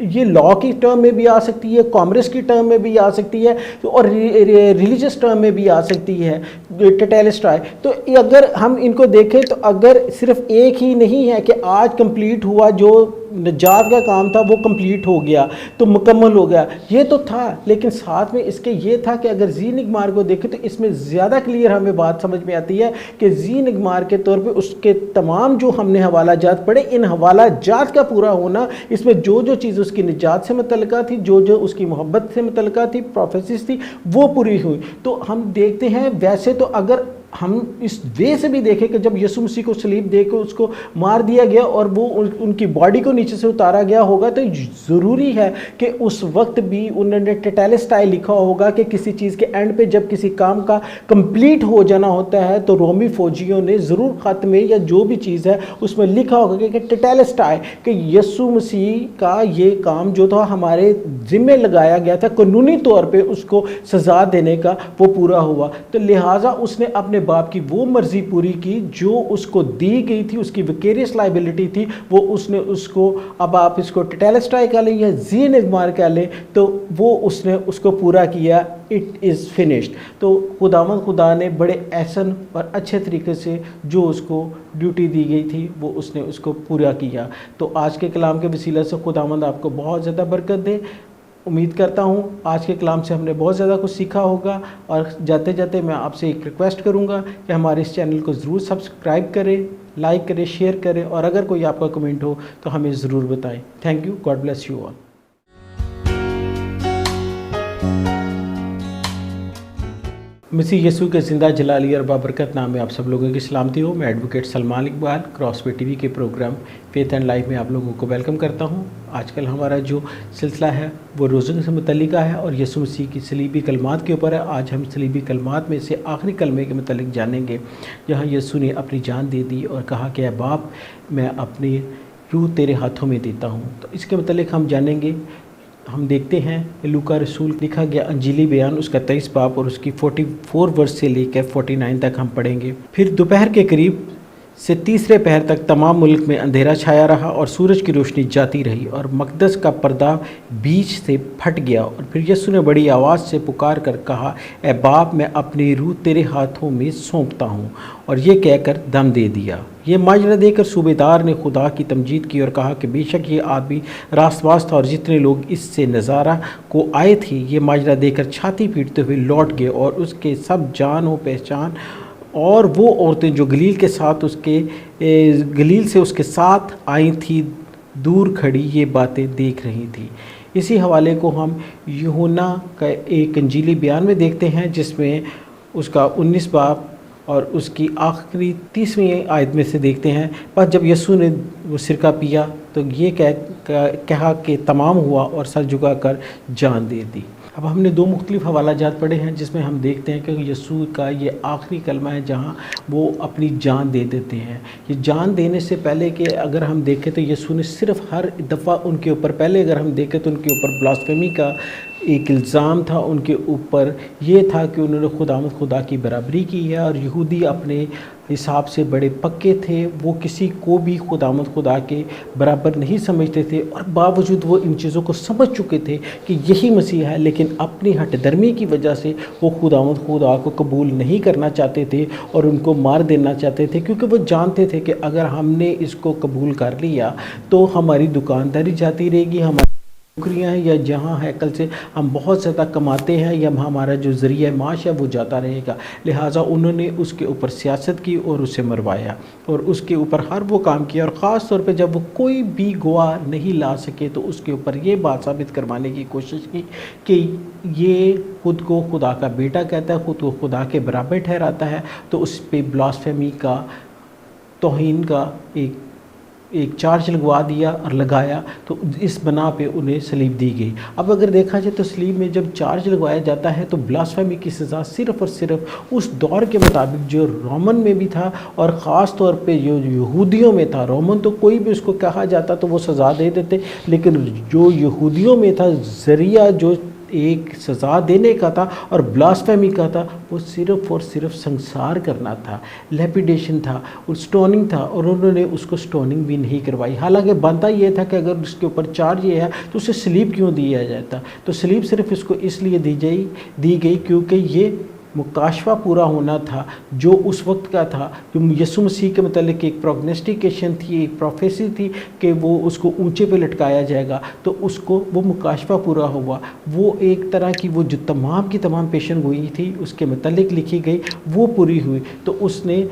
یہ لا کی ٹرم میں بھی آ سکتی ہے, کامرس کی ٹرم میں بھی آ سکتی ہے, اور ریلیجس ٹرم میں بھی آ سکتی ہے ٹیٹیلسٹائی. تو اگر ہم ان کو دیکھیں تو اگر صرف ایک ہی نہیں ہے کہ آج کمپلیٹ ہوا جو نجات کا کام تھا وہ کمپلیٹ ہو گیا، تو مکمل ہو گیا، یہ تو تھا، لیکن ساتھ میں اس کے یہ تھا کہ اگر زی نگمار کو دیکھیں تو اس میں زیادہ کلیئر ہمیں بات سمجھ میں آتی ہے کہ زی نگمار کے طور پہ اس کے تمام جو ہم نے حوالہ جات پڑھے، ان حوالہ جات کا پورا ہونا، اس میں جو جو چیز اس کی نجات سے متعلقہ تھی، جو جو اس کی محبت سے متعلقہ تھی، پروفیسیز تھی، وہ پوری ہوئی۔ تو ہم دیکھتے ہیں ویسے تو اگر ہم اس وے سے بھی دیکھیں کہ جب یسوع مسیح کو صلیب دے کے اس کو مار دیا گیا اور وہ ان کی باڈی کو نیچے سے اتارا گیا ہوگا، تو ضروری ہے کہ اس وقت بھی انہوں نے ٹیٹیلسٹائی لکھا ہوگا کہ کسی چیز کے اینڈ پہ جب کسی کام کا کمپلیٹ ہو جانا ہوتا ہے تو رومی فوجیوں نے ضرور خط میں یا جو بھی چیز ہے اس میں لکھا ہوگا کہ ٹیٹیلسٹائی، کہ یسوع مسیح کا یہ کام جو تھا ہمارے ذمہ لگایا گیا تھا قانونی طور پہ اس کو سزا دینے کا، وہ پورا ہوا۔ تو لہٰذا اس نے اپنے باپ کی وہ مرضی پوری کی جو اس کو دی گئی تھی، اس کی ویکیریس لائبلٹی تھی، وہ اس نے اس کو، اب آپ اس کو ٹیٹیلسٹائی کہہ لیں یا زی نگمار کہہ لیں، تو وہ اس نے اس کو پورا کیا، اٹ از فنشڈ۔ تو خداوند خدا نے بڑے احسن اور اچھے طریقے سے جو اس کو ڈیوٹی دی گئی تھی وہ اس نے اس کو پورا کیا۔ تو آج کے کلام کے وسیلہ سے خداوند آپ کو بہت زیادہ برکت دے۔ امید کرتا ہوں آج کے کلام سے ہم نے بہت زیادہ کچھ سیکھا ہوگا، اور جاتے جاتے میں آپ سے ایک ریکویسٹ کروں گا کہ ہمارے اس چینل کو ضرور سبسکرائب کریں، لائک کریں، شیئر کریں، اور اگر کوئی آپ کا کمنٹ ہو تو ہمیں ضرور بتائیں۔ Thank you, God bless you all. مسیح یسوع کے زندہ جلالی اور بابرکت نام میں آپ سب لوگوں کی سلامتی ہو۔ میں ایڈوکیٹ سلمان اقبال کراس وے ٹی وی کے پروگرام فیتھ اینڈ لائف میں آپ لوگوں کو ویلکم کرتا ہوں۔ آج کل ہمارا جو سلسلہ ہے وہ روزوں سے متعلقہ ہے اور یسوع مسیح کی صلیبی کلمات کے اوپر ہے۔ آج ہم صلیبی کلمات میں سے آخری کلمے کے متعلق جانیں گے، جہاں یسوع نے اپنی جان دے دی اور کہا کہ اے باپ، میں اپنی روح تیرے ہاتھوں میں دیتا ہوں۔ تو اس کے متعلق ہم جانیں گے۔ ہم دیکھتے ہیں کہ لوکا رسول لکھا گیا انجیلی بیان، اس کا 23 باب اور اس کی 44 ورس سے لے کے 49 تک ہم پڑھیں گے۔ پھر دوپہر کے قریب سے تیسرے پہر تک تمام ملک میں اندھیرا چھایا رہا اور سورج کی روشنی جاتی رہی اور مقدس کا پردہ بیچ سے پھٹ گیا، اور پھر یسوع نے بڑی آواز سے پکار کر کہا، اے باپ، میں اپنی روح تیرے ہاتھوں میں سونپتا ہوں، اور یہ کہہ کر دم دے دیا۔ یہ ماجرا دے کر صوبیدار نے خدا کی تمجید کی اور کہا کہ بے شک یہ آدمی راست باز تھا، اور جتنے لوگ اس سے نظارہ کو آئے تھے یہ ماجرا دے کر چھاتی پیٹتے ہوئے لوٹ گئے، اور اس کے سب جان و پہچان اور وہ عورتیں جو گلیل سے اس کے ساتھ آئی تھیں دور کھڑی یہ باتیں دیکھ رہی تھیں۔ اسی حوالے کو ہم یوحنا کا ایک انجیلی بیان میں دیکھتے ہیں، جس میں اس کا 19 باب اور اس کی آخری 30ویں آیت میں سے دیکھتے ہیں، بس جب یسوع نے وہ سرکہ پیا تو یہ کہا کہ تمام ہوا، اور سر جھکا کر جان دے دی۔ اب ہم نے دو مختلف حوالہ جات پڑھے ہیں جس میں ہم دیکھتے ہیں کہ یسوع کا یہ آخری کلمہ ہے جہاں وہ اپنی جان دے دیتے ہیں۔ یہ جان دینے سے پہلے کہ اگر ہم دیکھیں تو یسوع نے صرف ہر دفعہ ان کے اوپر، پہلے اگر ہم دیکھیں تو ان کے اوپر بلاسفیمی کا ایک الزام تھا، ان کے اوپر یہ تھا کہ انہوں نے خدا کی برابری کی ہے، اور یہودی اپنے حساب سے بڑے پکے تھے، وہ کسی کو بھی خدا کے برابر نہیں سمجھتے تھے، اور باوجود وہ ان چیزوں کو سمجھ چکے تھے کہ یہی مسیح ہے، لیکن اپنی ہٹ درمی کی وجہ سے وہ خدا کو قبول نہیں کرنا چاہتے تھے اور ان کو مار دینا چاہتے تھے، کیونکہ وہ جانتے تھے کہ اگر ہم نے اس کو قبول کر لیا تو ہماری دکانداری جاتی رہے گی، ہماری نوکریاں ہیں یا جہاں ہیکل سے ہم بہت زیادہ کماتے ہیں یا ہمارا جو ذریعہ معاش ہے وہ جاتا رہے گا۔ لہٰذا انہوں نے اس کے اوپر سیاست کی اور اسے مروایا اور اس کے اوپر ہر وہ کام کیا، اور خاص طور پہ جب وہ کوئی بھی گواہ نہیں لا سکے تو اس کے اوپر یہ بات ثابت کروانے کی کوشش کی کہ یہ خود کو خدا کا بیٹا کہتا ہے، خود کو خدا کے برابر ٹھہراتا ہے، تو اس پہ بلاسفیمی کا، توہین کا ایک چارج لگوا دیا اور لگایا، تو اس بنا پہ انہیں صلیب دی گئی۔ اب اگر دیکھا جائے تو صلیب میں جب چارج لگوایا جاتا ہے تو بلاسفیمی کی سزا صرف اور صرف اس دور کے مطابق جو رومن میں بھی تھا، اور خاص طور پہ جو یہودیوں میں تھا، رومن تو کوئی بھی اس کو کہا جاتا تو وہ سزا دے دیتے، لیکن جو یہودیوں میں تھا ذریعہ جو ایک سزا دینے کا تھا اور بلاسفیمی کا تھا، وہ صرف اور صرف سنسار کرنا تھا، لیپیڈیشن تھا اور سٹوننگ تھا، اور انہوں نے اس کو سٹوننگ بھی نہیں کروائی۔ حالانکہ بنتا یہ تھا کہ اگر اس کے اوپر چارج یہ ہے تو اسے صلیب کیوں دیا جاتا؟ تو صلیب صرف اس کو اس لیے دی گئی کیونکہ یہ مکاشفہ پورا ہونا تھا جو اس وقت کا تھا، جو یسوع مسیح کے متعلق ایک پروگنسٹیکیشن تھی، ایک پروفیسی تھی کہ وہ اس کو اونچے پہ لٹکایا جائے گا، تو اس کو وہ مکاشفہ پورا ہوا. وہ ایک طرح کی وہ جو تمام کی تمام پیشن گوئی تھی اس کے متعلق لکھی گئی وہ پوری ہوئی. تو اس نے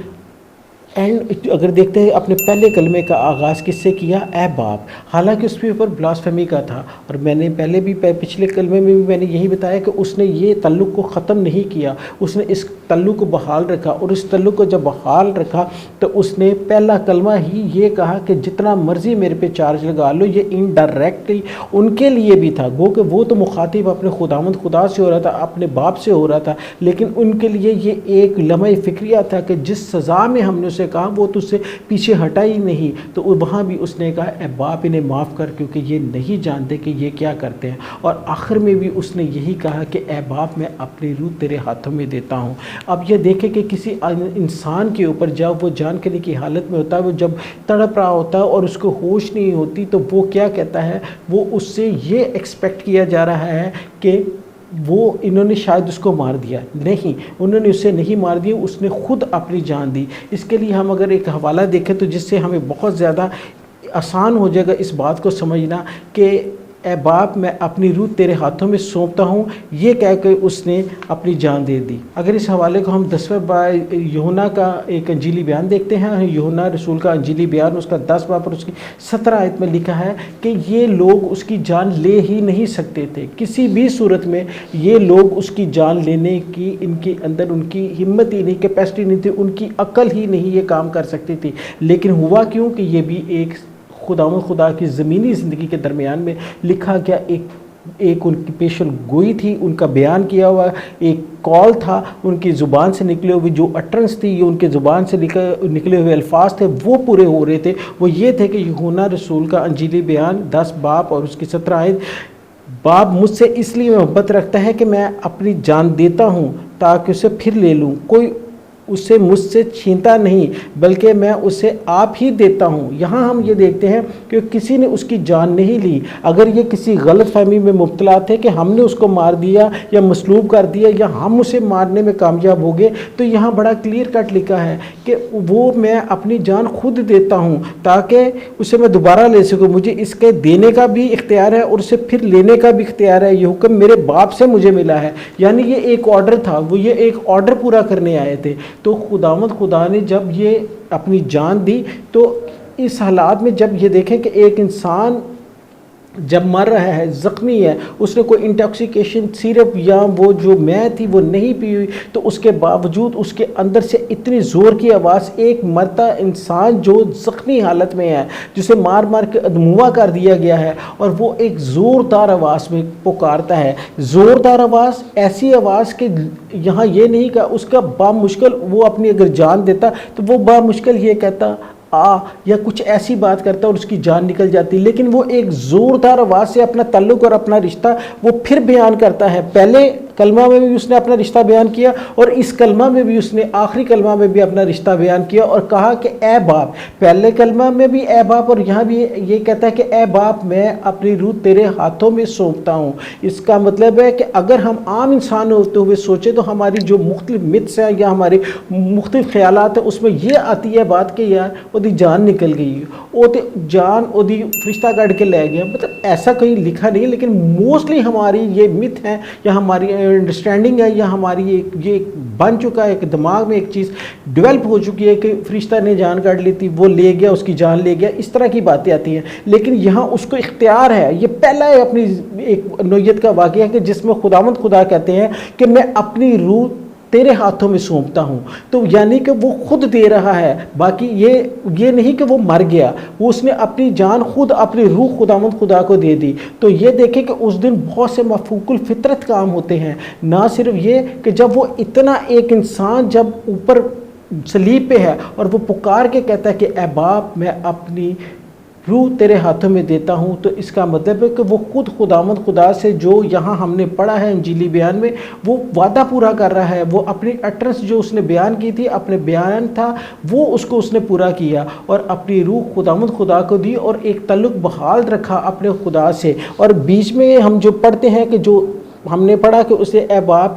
اینڈ اگر دیکھتے ہیں اپنے پہلے کلمے کا آغاز کس سے کیا؟ اے باپ. حالانکہ اس کے اوپر بلاسفیمی کا تھا، اور میں نے پہلے بھی پچھلے کلمے میں بھی میں نے یہی بتایا کہ اس نے یہ تعلق کو ختم نہیں کیا، اس نے اس تعلق کو بحال رکھا. اور اس تعلق کو جب بحال رکھا تو اس نے پہلا کلمہ ہی یہ کہا کہ جتنا مرضی میرے پہ چارج لگا لو. یہ انڈائریکٹلی ان کے لیے بھی تھا، گو کہ وہ تو مخاطب اپنے خداوند خدا سے ہو رہا تھا، اپنے باپ سے ہو رہا تھا، لیکن ان کے لیے یہ ایک لمحہ فکریہ تھا کہ جس سزا میں ہم نے اسے کہا وہ تو اس سے پیچھے ہٹا ہی نہیں. تو وہاں بھی اس نے کہا اے باپ انہیں معاف کر کیونکہ یہ نہیں جانتے کہ یہ کیا کرتے ہیں. اور آخر میں بھی اس نے یہی کہا کہ اے باپ میں اپنی روح تیرے ہاتھوں میں دیتا ہوں. اب یہ دیکھیں کہ کسی انسان کے اوپر جب وہ جان کرنے کی حالت میں ہوتا ہے، وہ جب تڑپ رہا ہوتا ہے اور اس کو ہوش نہیں ہوتی، تو وہ کیا کہتا ہے؟ وہ اس سے یہ ایکسپیکٹ کیا جا رہا ہے کہ وہ انہوں نے شاید اس کو مار دیا. نہیں، انہوں نے اسے نہیں مار دیا، اس نے خود اپنی جان دی. اس کے لیے ہم اگر ایک حوالہ دیکھیں تو جس سے ہمیں بہت زیادہ آسان ہو جائے گا اس بات کو سمجھنا کہ اے باپ میں اپنی روح تیرے ہاتھوں میں سونپتا ہوں، یہ کہہ کے اس نے اپنی جان دے دی. اگر اس حوالے کو ہم 10ویں باب یوحنا کا ایک انجیلی بیان دیکھتے ہیں، یوحنا رسول کا انجیلی بیان اس کا 10 باب اور اس کی 17 آیت میں لکھا ہے کہ یہ لوگ اس کی جان لے ہی نہیں سکتے تھے. کسی بھی صورت میں یہ لوگ اس کی جان لینے کی ان کے اندر ان کی ہمت ہی نہیں، کیپیسٹی نہیں تھی، ان کی عقل ہی نہیں یہ کام کر سکتی تھی. لیکن ہوا کیوں کہ یہ بھی ایک خدا کی زمینی زندگی کے درمیان میں لکھا گیا ایک ان کی پیشن گوئی تھی، ان کا بیان کیا ہوا ایک کال تھا، ان کی زبان سے نکلے ہوئے جو اٹرنس تھی، یہ ان کے زبان سے نکلے ہوئے الفاظ تھے، وہ پورے ہو رہے تھے. وہ یہ تھے کہ یوحنا رسول کا انجیلی بیان 10 باب اور اس کی 17 آیت، باپ مجھ سے اس لیے محبت رکھتا ہے کہ میں اپنی جان دیتا ہوں تاکہ اسے پھر لے لوں. کوئی اسے مجھ سے چھینتا نہیں بلکہ میں اسے آپ ہی دیتا ہوں. یہاں ہم یہ دیکھتے ہیں کہ کسی نے اس کی جان نہیں لی. اگر یہ کسی غلط فہمی میں مبتلا تھے کہ ہم نے اس کو مار دیا یا مصلوب کر دیا یا ہم اسے مارنے میں کامیاب ہو گئے، تو یہاں بڑا کلیئر کٹ لکھا ہے کہ وہ میں اپنی جان خود دیتا ہوں تاکہ اسے میں دوبارہ لے سکوں. مجھے اس کے دینے کا بھی اختیار ہے اور اسے پھر لینے کا بھی اختیار ہے. یہ حکم میرے باپ سے مجھے ملا ہے. یعنی یہ ایک آرڈر تھا، وہ یہ ایک آرڈر پورا کرنے آئے تھے. تو خداوند خدا نے جب یہ اپنی جان دی تو اس حالات میں جب یہ دیکھیں کہ ایک انسان جب مر رہا ہے، زخمی ہے، اس نے کوئی انٹاکسیکیشن سیرپ یا وہ جو میں تھی وہ نہیں پی ہوئی، تو اس کے باوجود اس کے اندر سے اتنی زور کی آواز، ایک مرتا انسان جو زخمی حالت میں ہے، جسے مار مار کے ادموا کر دیا گیا ہے، اور وہ ایک زوردار آواز میں پکارتا ہے. زوردار آواز، ایسی آواز کہ یہاں یہ نہیں کہ اس کا بامشکل وہ اپنی اگر جان دیتا تو وہ بامشکل یہ کہتا یا کچھ ایسی بات کرتا اور اس کی جان نکل جاتی. لیکن وہ ایک زوردار آواز سے اپنا تعلق اور اپنا رشتہ وہ پھر بیان کرتا ہے. پہلے کلمہ میں بھی اس نے اپنا رشتہ بیان کیا اور اس کلمہ میں بھی اس نے آخری کلمہ میں بھی اپنا رشتہ بیان کیا اور کہا کہ اے باپ. پہلے کلمہ میں بھی اے باپ اور یہاں بھی یہ کہتا ہے کہ اے باپ میں اپنی روح تیرے ہاتھوں میں سونپتا ہوں. اس کا مطلب ہے کہ اگر ہم عام انسان ہوتے ہوئے سوچیں تو ہماری جو مختلف متس ہیں یا ہمارے مختلف خیالات ہیں اس میں یہ آتی ہے بات کہ یار دی جان نکل گئی، وہ تے جان وہ دی فرشتہ کٹ کے لے گیا. مطلب ایسا کہیں لکھا نہیں، لیکن موسٹلی ہماری یہ مت ہے یا ہماری انڈرسٹینڈنگ ہے یا ہماری یہ بن چکا ہے کہ دماغ میں ایک چیز ڈیولپ ہو چکی ہے کہ فرشتہ نے جان کاٹ لی تھی، وہ لے گیا، اس کی جان لے گیا. اس طرح کی باتیں آتی ہیں، لیکن یہاں اس کو اختیار ہے. یہ پہلا اپنی ایک نوعیت کا واقعہ ہے کہ جس میں خداوند خدا کہتے ہیں کہ میں اپنی روح تیرے ہاتھوں میں سونپتا ہوں. تو یعنی کہ وہ خود دے رہا ہے. باقی یہ نہیں کہ وہ مر گیا، وہ اس نے اپنی جان خود اپنی روح خداوند خدا کو دے دی. تو یہ دیکھیں کہ اس دن بہت سے مفوق الفطرت کام ہوتے ہیں. نہ صرف یہ کہ جب وہ اتنا ایک انسان جب اوپر صلیب پہ ہے اور وہ پکار کے کہتا ہے کہ اے باپ میں اپنی روح تیرے ہاتھوں میں دیتا ہوں، تو اس کا مطلب ہے کہ وہ خود خداوند خدا سے جو یہاں ہم نے پڑھا ہے انجیلی بیان میں وہ وعدہ پورا کر رہا ہے. وہ اپنی اٹرنس جو اس نے بیان کی تھی، اپنے بیان تھا، وہ اس کو اس نے پورا کیا اور اپنی روح خداوند خدا کو دی اور ایک تعلق بحال رکھا اپنے خدا سے. اور بیچ میں ہم جو پڑھتے ہیں کہ جو ہم نے پڑھا کہ اسے اے باپ